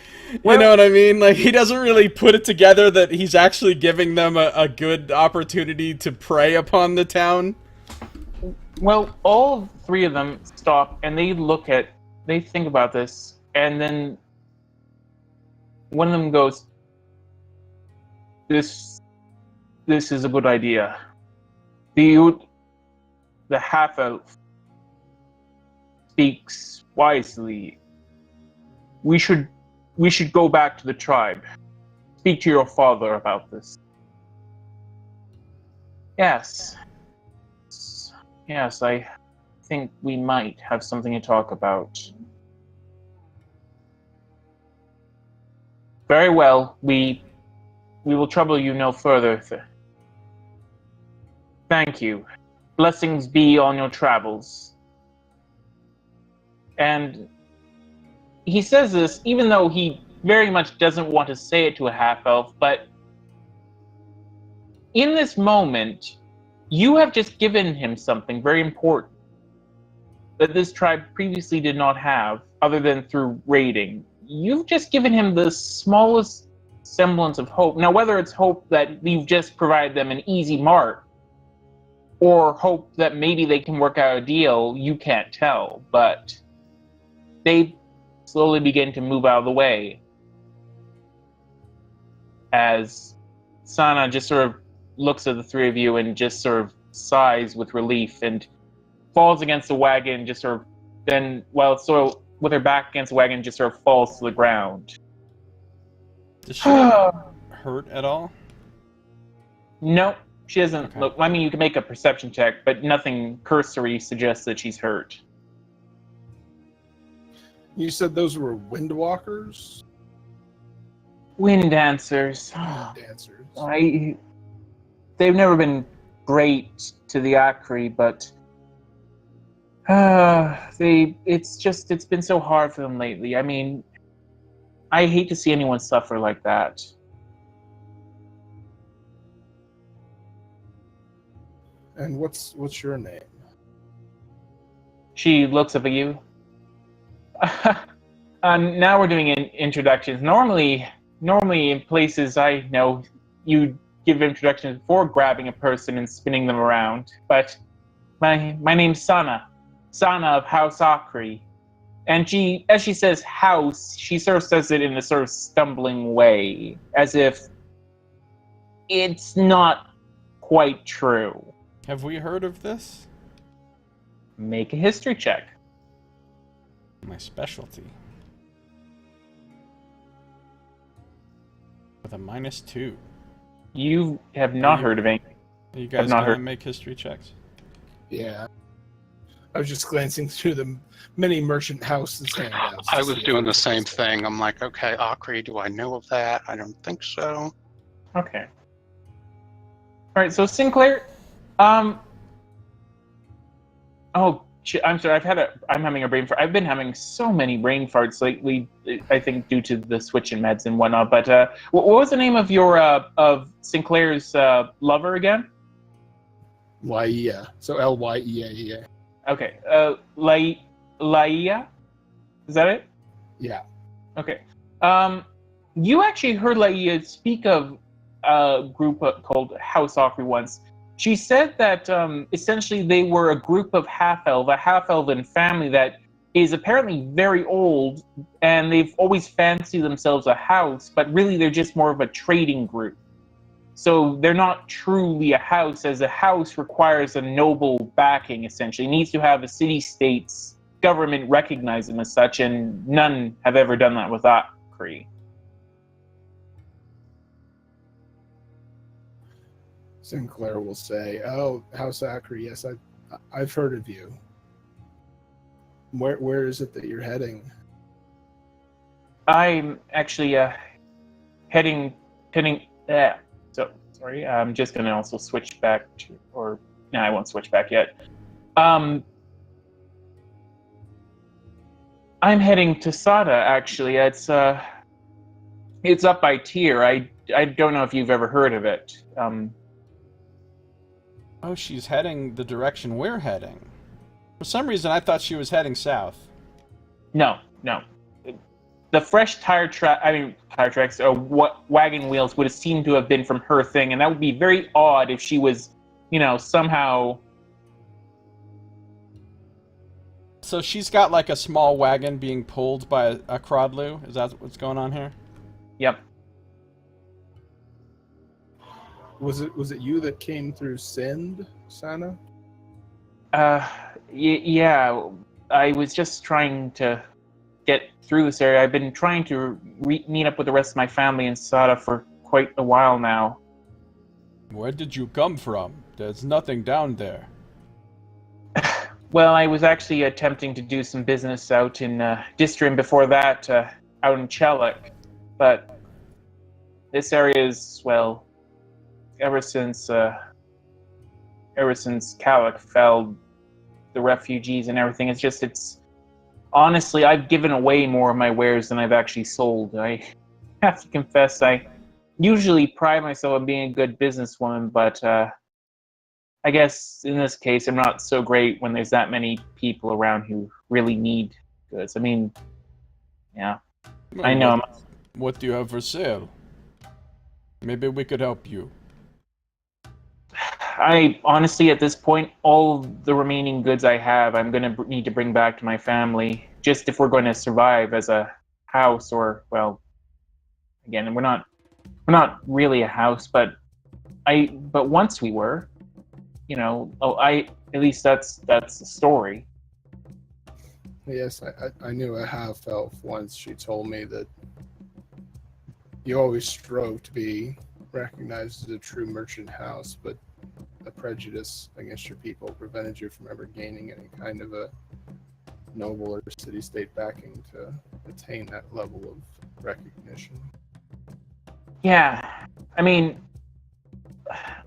know what I mean? He doesn't really put it together that he's actually giving them a good opportunity to prey upon the town. Well, all three of them stop, and they think about this, and then one of them goes, This is a good idea. The half-elf speaks wisely. We should go back to the tribe. Speak to your father about this. Yes, I think we might have something to talk about. Very well, we will trouble you no further. Thank you. Blessings be on your travels. And he says this even though he very much doesn't want to say it to a half-elf, but in this moment, you have just given him something very important that this tribe previously did not have, other than through raiding. You've just given him the smallest semblance of hope. Now, whether it's hope that you've just provided them an easy mark, or hope that maybe they can work out a deal, you can't tell, but they slowly begin to move out of the way as Sana just sort of looks at the three of you and just sort of sighs with relief and falls against the wagon, just sort of, then, while it's sort of with her back against the wagon, just sort of falls to the ground. Does she hurt at all? No, she doesn't Okay. look. I mean, you can make a perception check, but nothing cursory suggests that she's hurt. You said those were windwalkers? Wind dancers. Dancers. They've never been great to the Akri, but it's been so hard for them lately. I mean, I hate to see anyone suffer like that. And what's your name? She looks up at you. Now we're doing introductions. Normally in places I know, you give introductions before grabbing a person and spinning them around. But my name's Sana of House Akri. And as she says house, she sort of says it in a sort of stumbling way, as if it's not quite true. Have we heard of this? Make a history check. My specialty. With a -2. You have not heard of anything. Are you guys not gonna heard. make history checks? Yeah. I was just glancing through the many merchant houses handouts. I was doing the same thing. I'm like, okay, Akri, do I know of that? I don't think so. Okay. All right. So Sinclair, oh, I'm sorry. I'm having a brain fart. I've been having so many brain farts lately. I think due to the switch in meds and whatnot. But what was the name of your of Sinclair's lover again? Lyea. So Lyea. Okay. Laia? Is that it? Yeah. Okay. You actually heard Laia speak of a group called House Akri once. She said that essentially they were a group of a half-elven family that is apparently very old, and they've always fancied themselves a house, but really they're just more of a trading group. So they're not truly a house, as a house requires a noble backing, essentially. It needs to have a city-state's government recognize them as such, and none have ever done that with Akri. Sinclair will say, "Oh, House Akri, yes, I've heard of you. Where is it that you're heading?" I'm actually heading. So sorry, I'm just gonna also switch back to, or no, I won't switch back yet. I'm heading to Sada. Actually, it's up by Tyr. I don't know if you've ever heard of it. Oh, she's heading the direction we're heading. For some reason, I thought she was heading south. No. The fresh tire tracks or wagon wheels would have seemed to have been from her thing, and that would be very odd if she was, somehow. So she's got like a small wagon being pulled by a Crodlu? Is that what's going on here? Yep. Was it you that came through Sind, Sana? Yeah. I was just trying to get through this area. I've been trying to meet up with the rest of my family in Sada for quite a while now. Where did you come from? There's nothing down there. Well, I was actually attempting to do some business out in Distrim before that, out in Chelak. But this area is, well, ever since Chelak fell, the refugees and everything, it's honestly, I've given away more of my wares than I've actually sold. I have to confess, I usually pride myself on being a good businesswoman, but I guess in this case, I'm not so great when there's that many people around who really need goods. I mean, yeah, Well, I know. What do you have for sale? Maybe we could help you. I honestly, at this point, all the remaining goods I have, I'm going to need to bring back to my family, just if we're going to survive as a house, or, well, again, we're not really a house, but once we were, at least that's the story. Yes, I knew a half-elf once. She told me that you always strove to be recognized as a true merchant house, but a prejudice against your people prevented you from ever gaining any kind of a noble or city-state backing to attain that level of recognition. Yeah, I mean,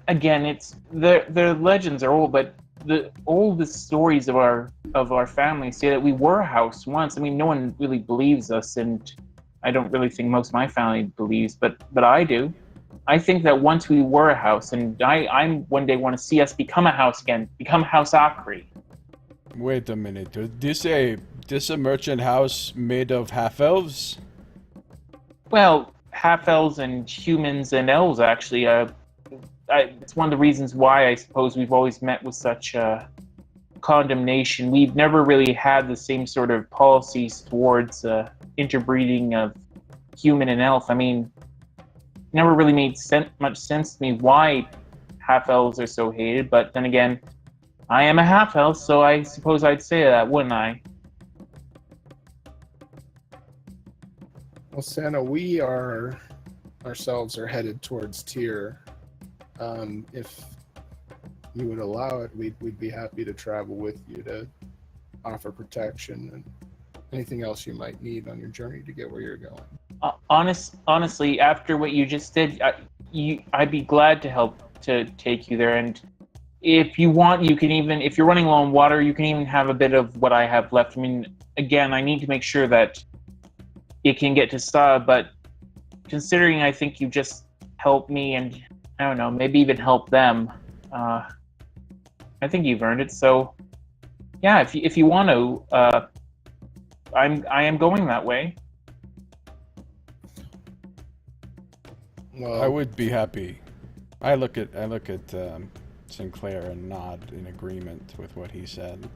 again, it's the legends are old, but the oldest stories of our family say that we were a house once. I mean, no one really believes us, and I don't really think most of my family believes, but I do. I think that once we were a house, and I one day want to see us become a house again, become House Akri. Wait a minute. Is this a merchant house made of half-elves? Well, half-elves and humans and elves, actually. It's one of the reasons why I suppose we've always met with such condemnation. We've never really had the same sort of policies towards interbreeding of human and elf. I mean, it never really made much sense to me why half-elves are so hated, but then again, I am a half-elf, so I suppose I'd say that, wouldn't I? Well, Santa, we ourselves are headed towards Tyr. If you would allow it, we'd be happy to travel with you to offer protection and anything else you might need on your journey to get where you're going. Honestly, after what you just did, I'd be glad to help to take you there. And if you want, you can even, if you're running low on water, you can even have a bit of what I have left. I mean, again, I need to make sure that it can get to Sa, but considering I think you just helped me and, I don't know, maybe even help them, I think you've earned it. So, yeah, if you want to, I am going that way. Well, I would be happy. I look at Sinclair and nod in agreement with what he said.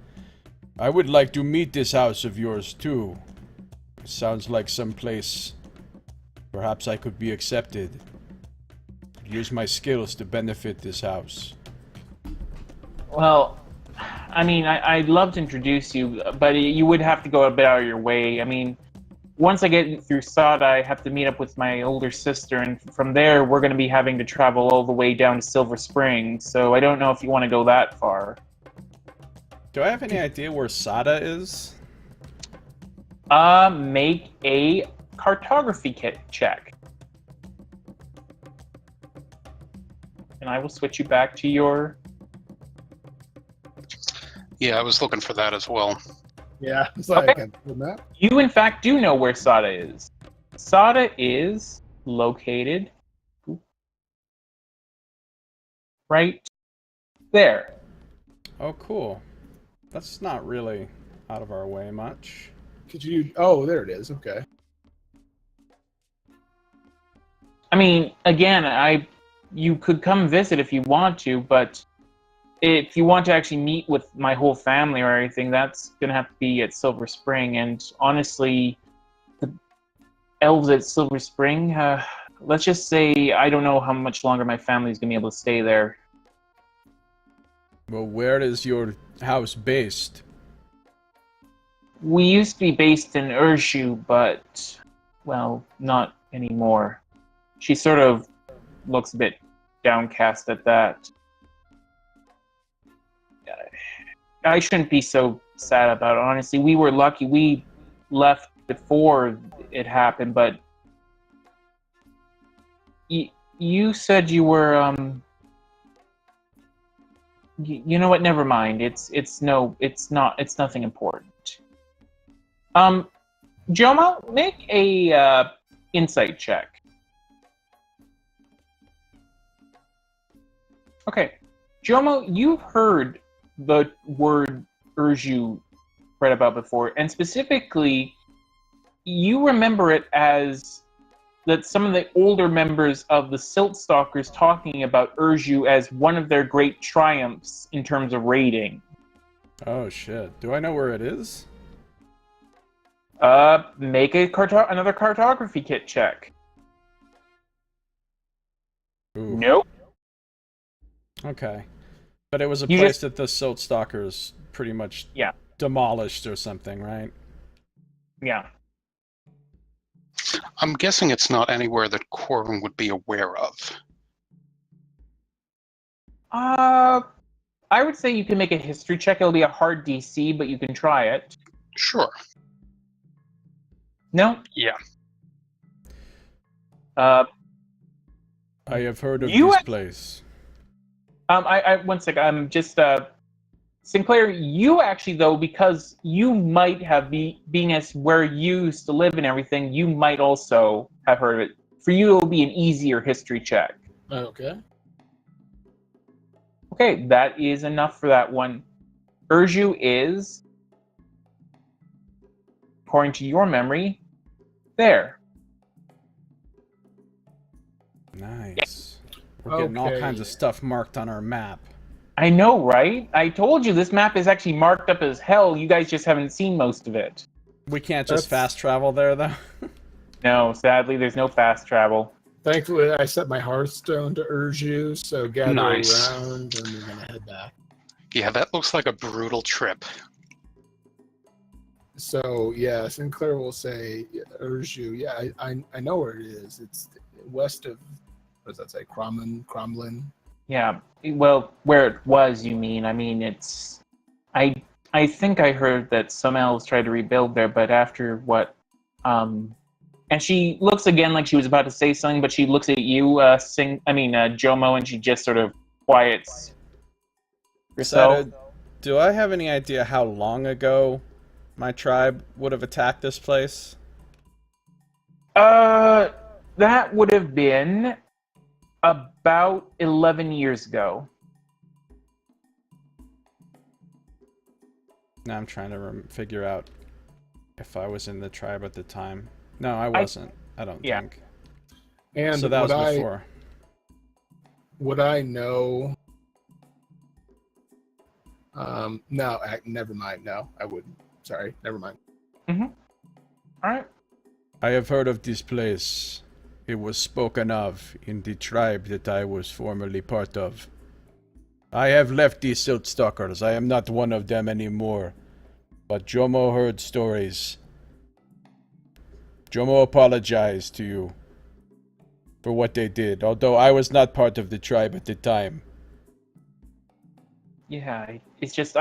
I would like to meet this house of yours too. Sounds like some place perhaps I could be accepted. Use my skills to benefit this house. Well, I mean, I'd love to introduce you, but you would have to go a bit out of your way. I mean, once I get through Sod, I have to meet up with my older sister, and from there, we're going to be having to travel all the way down to Silver Spring, so I don't know if you want to go that far. Do I have any idea where Sada is? Make a cartography check. And I will switch you back to your... Yeah, I was looking for that as well. yeah, it's like Okay. a map. You, in fact, do know where Sada is. Sada is located right there. Oh, cool. That's not really out of our way much. Could you? Oh, there it is. Okay. I mean, again, you could come visit if you want to, but if you want to actually meet with my whole family or anything, that's going to have to be at Silver Spring. And honestly, the elves at Silver Spring, let's just say I don't know how much longer my family is going to be able to stay there. Well, where is your house based? We used to be based in Urshu, but, well, not anymore. She sort of looks a bit downcast at that. I shouldn't be so sad about it, honestly. We were lucky. We left before it happened, but you said you were, you know what? Never mind. It's nothing important. Jomo, make a insight check. Okay, Jomo, you've heard the word Urju read about before, and specifically, you remember it as that some of the older members of the Silt Stalkers talking about Urju as one of their great triumphs in terms of raiding. Oh shit. Do I know where it is? Make another cartography kit check. Ooh. Nope. Okay. But it was a You place just- that the Silt Stalkers pretty much Yeah. demolished or something, right? Yeah. I'm guessing it's not anywhere that Corbin would be aware of. I would say you can make a history check. It'll be a hard DC, but you can try it. Sure. No? Yeah. I have heard of You this act- place. One second. I'm just, Sinclair, you actually, though, because you might have being as where you used to live and everything, you might also have heard of it. for you, it will be an easier history check. Okay. Okay, that is enough for that one. Urju is, according to your memory, there. Nice. We're getting all Okay. kinds of stuff marked on our map. I know, right? I told you this map is actually marked up as hell. You guys just haven't seen most of it. We can't just That's- fast travel there, though. No, sadly, there's no fast travel. Thankfully, I set my Hearthstone to Urju, so gather Nice. around, and we're gonna head back. Yeah, that looks like a brutal trip. So yeah, Sinclair will say Urju. Yeah, I know where it is. It's west of, what does that say? Cromlin. Yeah, well, where it was, you mean? I mean, it's. I think I heard that some elves tried to rebuild there, but after what, and she looks again like she was about to say something, but she looks at you, Jomo, and she just sort of quiets herself. Scito, do I have any idea how long ago my tribe would have attacked this place? That would have been about 11 years ago. Now I'm trying to figure out if I was in the tribe at the time. No, I wasn't. I don't yeah. think. And So that was would before. Would I know? No, never mind. No, I wouldn't. Sorry, never mind. All right. I have heard of this place. It was spoken of in the tribe that I was formerly part of. I have left these silt stalkers. I am not one of them anymore. But Jomo heard stories. Jomo apologized to you for what they did, although I was not part of the tribe at the time. Yeah, it's just,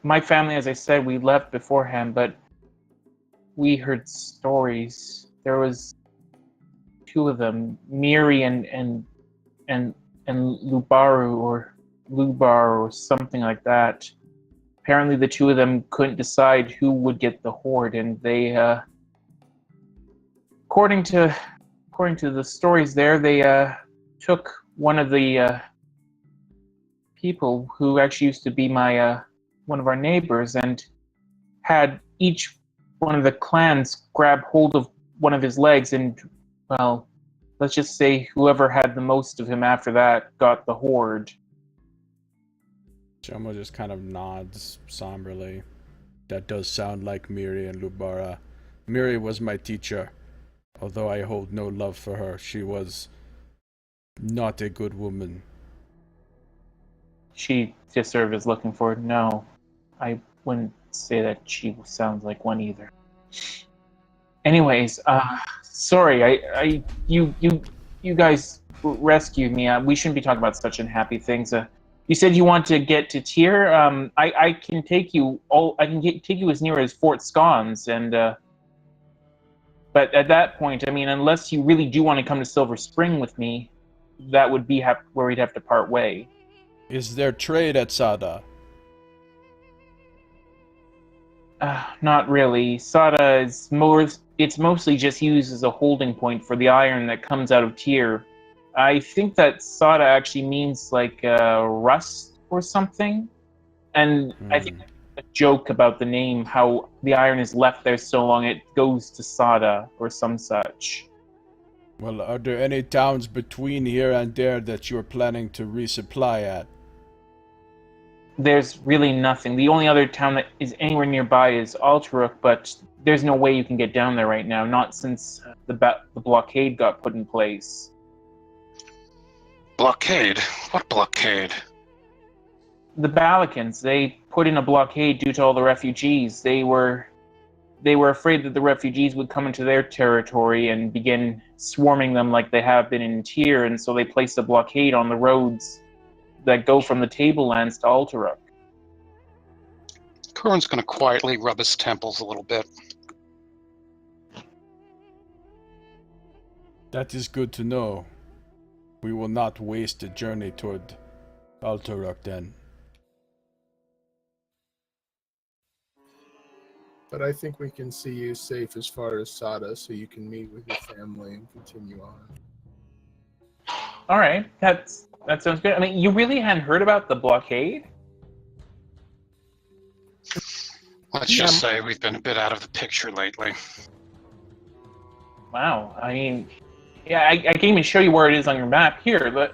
my family, as I said, we left beforehand, but we heard stories. There was two of them, Miri and Lubaru or Lubar or something like that. Apparently the two of them couldn't decide who would get the horde, and they according to the stories there, they took one of the people who actually used to be my one of our neighbors, and had each one of the clans grab hold of one of his legs, and, well, let's just say whoever had the most of him after that got the horde. Jomo just kind of nods somberly. That does sound like Miri and Lubara. Miri was my teacher. Although I hold no love for her, she was not a good woman. She just sort of is looking for, no, I wouldn't say that she sounds like one either. Anyways, sorry, you guys rescued me. We shouldn't be talking about such unhappy things. You said you want to get to Tyr. I can take you take you as near as Fort Scones, and but at that point, I mean, unless you really do want to come to Silver Spring with me, that would be where we'd have to part way. Is there trade at Sada? Not really. Sada is it's mostly just used as a holding point for the iron that comes out of Tyr. I think that Sada actually means like rust or something. And I think a joke about the name, how the iron is left there so long it goes to Sada or some such. Well, are there any towns between here and there that you're planning to resupply at? There's really nothing. The only other town that is anywhere nearby is Alteruk, but there's no way you can get down there right now, not since the blockade got put in place. Blockade? What blockade? The Balikans, they put in a blockade due to all the refugees. They were afraid that the refugees would come into their territory and begin swarming them like they have been in Tyr, and so they placed a blockade on the roads that go from the Tablelands to Alteruk. Corin's going to quietly rub his temples a little bit. That is good to know. We will not waste a journey toward Alteruk then. but I think we can see you safe as far as Sada, so you can meet with your family and continue on. All right, that sounds good. I mean, you really hadn't heard about the blockade? Let's just say we've been a bit out of the picture lately. Wow. I mean, yeah, I can even show you where it is on your map here.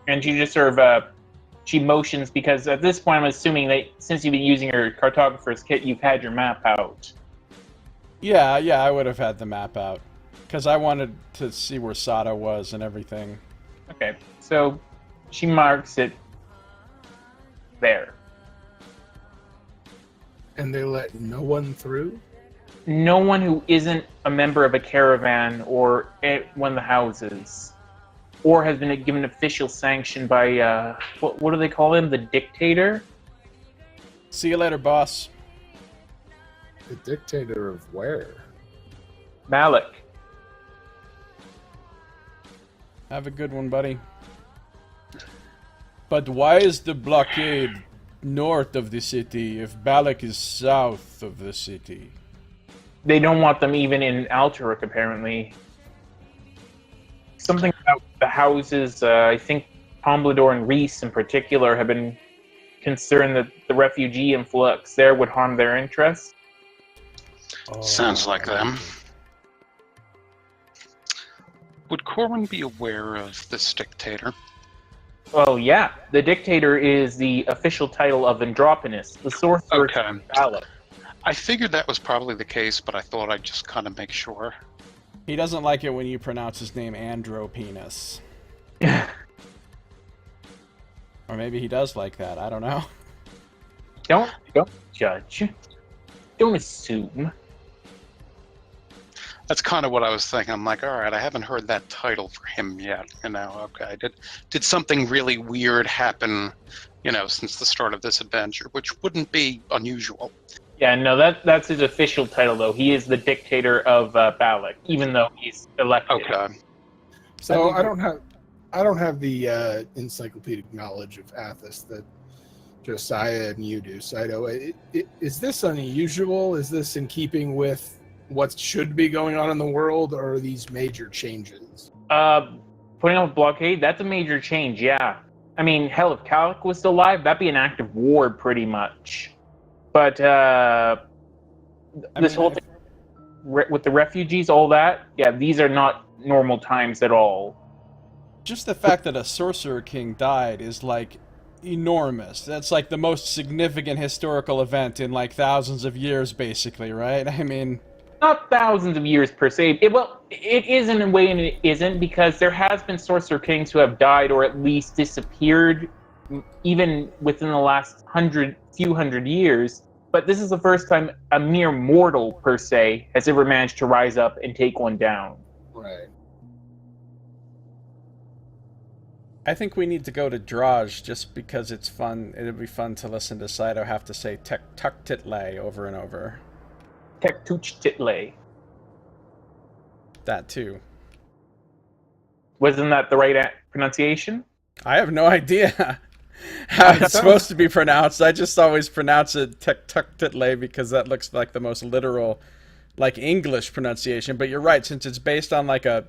And she just sort of she motions because at this point I'm assuming that since you've been using your cartographer's kit, you've had your map out. Yeah, I would have had the map out. Because I wanted to see where Sada was and everything. Okay, so she marks it there. And they let no one through? No one who isn't a member of a caravan or one of the houses, or has been given official sanction by, what do they call him? The dictator? See you later, boss. The dictator of where? Malik. Have a good one, buddy. But why is the blockade north of the city if Balak is south of the city? They don't want them even in Alteruk, apparently. Something about the houses, I think Pomblador and Reese in particular have been concerned that the refugee influx there would harm their interests. Sounds like them. Would Corwin be aware of this dictator? Well, yeah. The dictator is the official title of Androponus, the sorcerer Okay. of Balak. I figured that was probably the case, but I thought I'd just kind of make sure. He doesn't like it when you pronounce his name Andropenis. Or maybe he does like that, I don't know. Don't judge. Don't assume. That's kind of what I was thinking. I'm like, all right, I haven't heard that title for him yet. Okay, did something really weird happen, since the start of this adventure, which wouldn't be unusual. Yeah, no, that's his official title, though. He is the dictator of Balak, even though he's elected. Okay. So I don't have the encyclopedic knowledge of Athos that Josiah and you do, Scito. Is this unusual? Is this in keeping with what should be going on in the world, or are these major changes? Putting up a blockade, that's a major change, yeah. I mean, hell, if Calic was still alive, that'd be an act of war, pretty much. But this whole thing with the refugees, all that, yeah, these are not normal times at all. Just the fact that a sorcerer king died is, enormous. That's, the most significant historical event in, thousands of years, basically, right? I mean... Not thousands of years, per se. It is in a way, and it isn't, because there has been sorcerer kings who have died or at least disappeared, even within the last few hundred years. But this is the first time a mere mortal, per se, has ever managed to rise up and take one down. Right. I think we need to go to Draj just because it's fun. It'll be fun to listen to Scito have to say Tek-Tuk-Title over and over. Tek-Tuch-Title. That too. Wasn't that the right pronunciation? I have no idea how it's supposed to be pronounced. I just always pronounce it Tek-Tuk-Title because that looks like the most literal, English pronunciation. But you're right, since it's based on a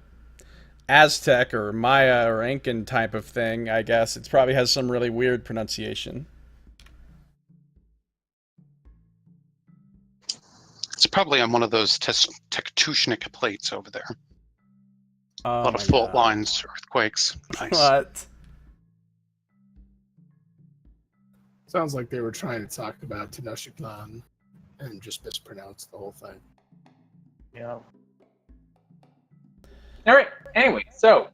Aztec or Maya or Incan type of thing, I guess it probably has some really weird pronunciation. It's probably on one of those tectonic plates over there. Oh, a lot of fault lines, earthquakes. Nice. What? Sounds like they were trying to talk about Tenochtitlan and just mispronounced the whole thing. Yeah. All right. Anyway, so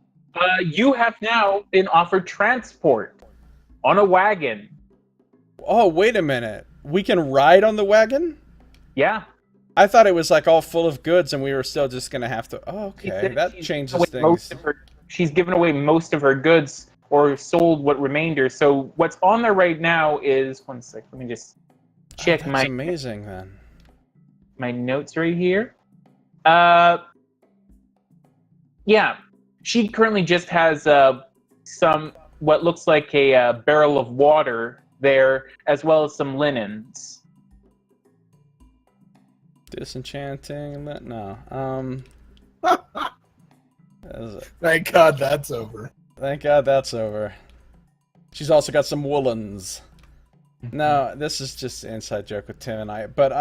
you have now been offered transport on a wagon. Oh, wait a minute. We can ride on the wagon? Yeah. I thought it was all full of goods and we were still just going to have to... Oh, okay, that changes things. She's given away most of her goods or sold what remainder. So what's on there right now is... One sec, let me just check That's amazing, then. My notes right here. Yeah, she currently just has some what looks like a barrel of water there, as well as some linens. Disenchanting? No. Thank God that's over. Thank God that's over. She's also got some woolens. No, this is just an inside joke with Tim and I. But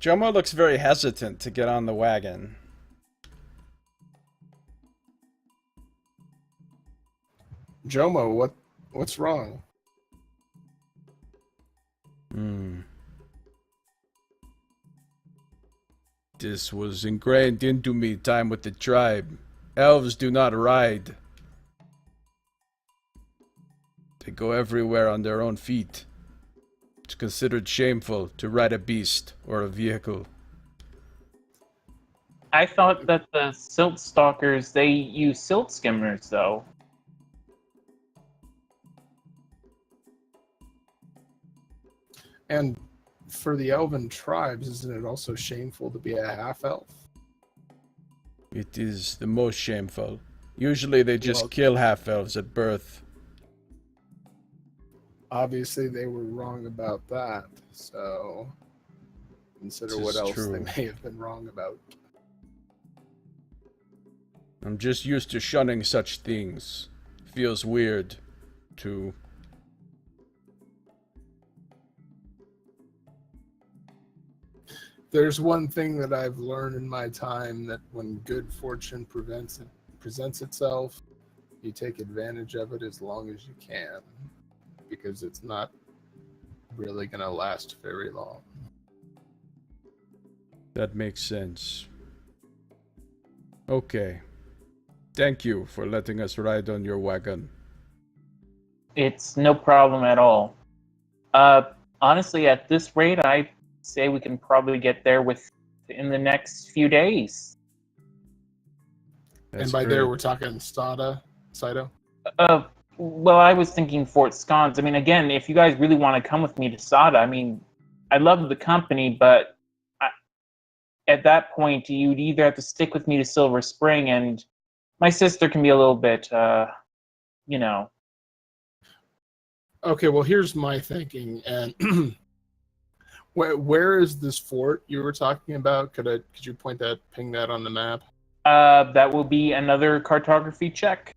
Jomo looks very hesitant to get on the wagon. Jomo, what's wrong? This was ingrained into me time with the tribe. Elves do not ride. They go everywhere on their own feet. It's considered shameful to ride a beast or a vehicle. I thought that the silt stalkers, they use silt skimmers, though. And for the elven tribes, isn't it also shameful to be a half-elf? It is the most shameful. Usually they just kill half-elves at birth. Obviously, they were wrong about that, so consider what else they may have been wrong about. I'm just used to shunning such things. Feels weird to... There's one thing that I've learned in my time, that when good fortune presents itself, you take advantage of it as long as you can, because it's not really going to last very long. That makes sense. Okay. Thank you for letting us ride on your wagon. It's no problem at all. Honestly, at this rate, I say we can probably get there in the next few days. And by there, we're talking Scito? Well, I was thinking Fort Scones. I mean, again, if you guys really want to come with me to Sada, I mean, I love the company, but at that point, you'd either have to stick with me to Silver Spring, and my sister can be a little bit, you know. Okay, well, here's my thinking, and where is this fort you were talking about? Could you ping that on the map? That will be another cartography check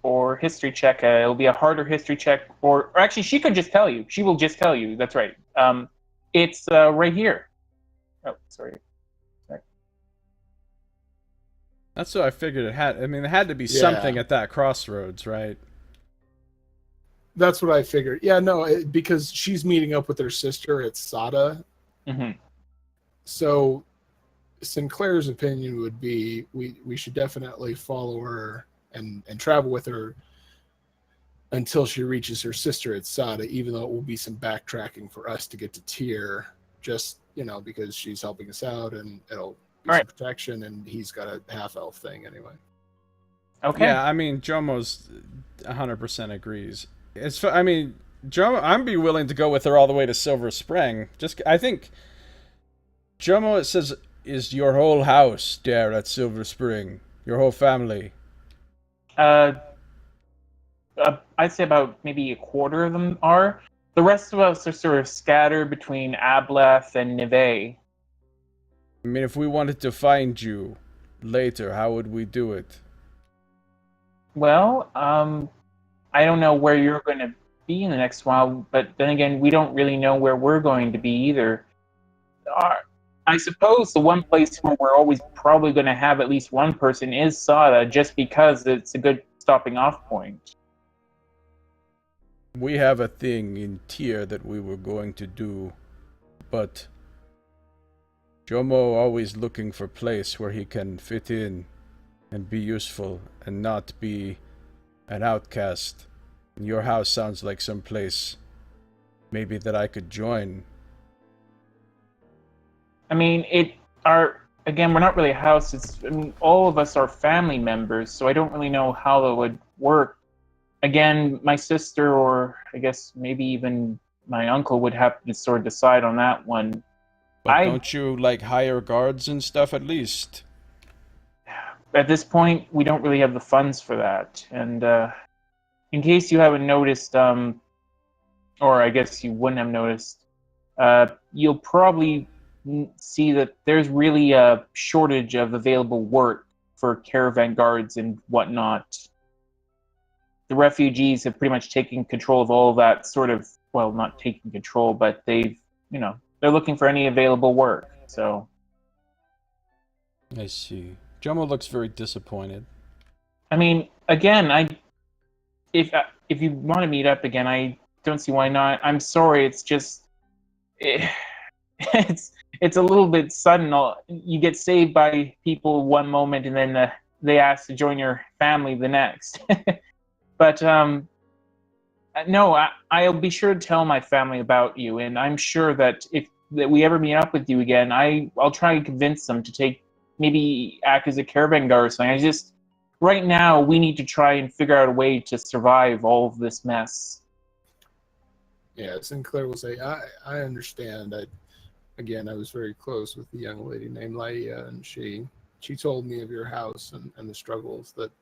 or history check. It'll be a harder history check, or actually, she could just tell you. She will just tell you. That's right. It's right here. Oh, sorry. That's what I figured it had. I mean, it had to be something at that crossroads, right? That's what I figured. Yeah, no, because she's meeting up with her sister at Sada. Mm-hmm. So Sinclair's opinion would be we should definitely follow her and travel with her until she reaches her sister at Sada, even though it will be some backtracking for us to get to Tyr, just, because she's helping us out, and it'll be some protection, and he's got a half-elf thing anyway. Okay. Yeah, I mean, Jomo's 100% agrees. Jomo, I'd be willing to go with her all the way to Silver Spring. I think Jomo, it says, is your whole house there at Silver Spring? Your whole family? I'd say about maybe a quarter of them are. The rest of us are sort of scattered between Ableth and Neve. I mean, if we wanted to find you later, how would we do it? Well, I don't know where you're going to be in the next while, but then again, we don't really know where we're going to be either. I suppose the one place where we're always probably going to have at least one person is Sada, just because it's a good stopping off point. We have a thing in Tyr that we were going to do, but Jomo always looking for place where he can fit in and be useful and not be an outcast. Your house sounds like some place maybe that I could join. I mean, again, we're not really a house. All of us are family members, so I don't really know how that would work. Again, my sister, or I guess maybe even my uncle, would have to sort of decide on that one. But don't you, hire guards and stuff at least? At this point, we don't really have the funds for that. And in case you haven't noticed, or I guess you wouldn't have noticed, you'll probably see that there's really a shortage of available work for caravan guards and whatnot. The refugees have pretty much taken control of all that sort of, well, not taking control, but they've, they're looking for any available work. So I see. Jomo looks very disappointed. I mean, again, if you want to meet up again, I don't see why not. I'm sorry, it's just it's a little bit sudden. You get saved by people one moment, and then they ask to join your family the next. But no, I'll be sure to tell my family about you, and I'm sure that if we ever meet up with you again, I'll try and convince them to maybe act as a caravan guard or something. Right now, we need to try and figure out a way to survive all of this mess. Yeah, Sinclair will say, I understand. I was very close with the young lady named Laia, and she told me of your house and the struggles that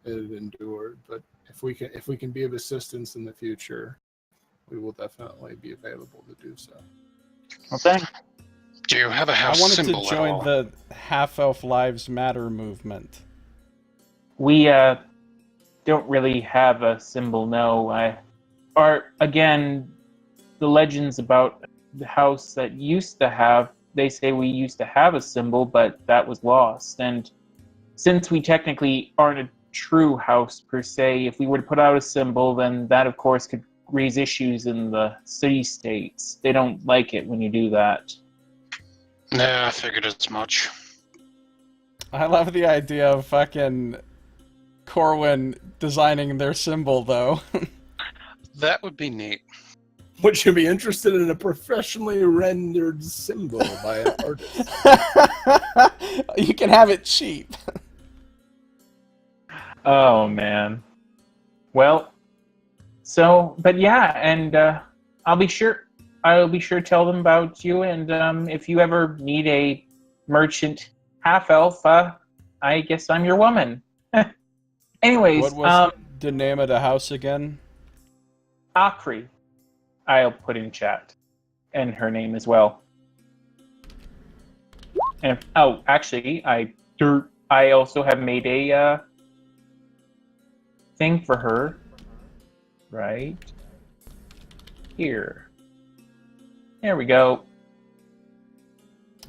it had endured. But if we can be of assistance in the future, we will definitely be available to do so. Okay. Do you have a I house wanted symbol to at join all? the Half-Elf Lives Matter movement. We don't really have a symbol, no. Again, the legends about the house that used to have, they say we used to have a symbol, but that was lost. And since we technically aren't a true house per se, if we were to put out a symbol, then that of course could raise issues in the city-states. They don't like it when you do that. Nah, I figured as much. I love the idea of fucking Corwin designing their symbol, though. That would be neat. Would you be interested in a professionally rendered symbol by an artist? You can have it cheap. Oh, man. Well, but yeah, and I'll be sure to tell them about you, and if you ever need a merchant half-elf, I guess I'm your woman. Anyways, What was the name of the house again? Akri, I'll put in chat, and her name as well. And actually, I also have made a thing for her, right here. There we go.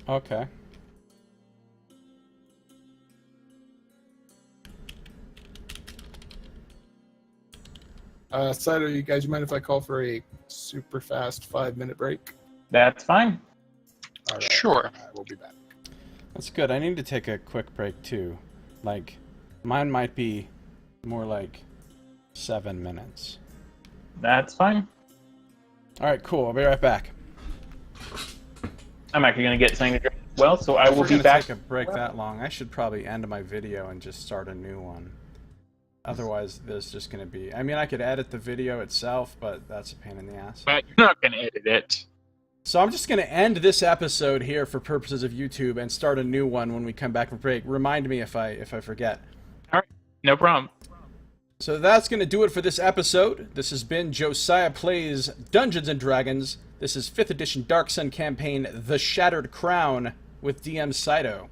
Okay. Saito, you guys mind if I call for a super fast 5-minute break? That's fine. All right. Sure. We'll be back. That's good. I need to take a quick break, too. Mine might be more like 7 minutes. That's fine. Alright, cool. I'll be right back. I'm actually going to get something to drink as well, so I If will we're be gonna back. take a break that long, I should probably end my video and just start a new one. Otherwise, there's just going to be... I mean, I could edit the video itself, but that's a pain in the ass. But you're not going to edit it. So I'm just going to end this episode here for purposes of YouTube and start a new one when we come back from break. Remind me if I forget. All right, no problem. So that's going to do it for this episode. This has been Josiah Plays Dungeons & Dragons. This is 5th edition Dark Sun campaign, The Shattered Crown, with DM Scito.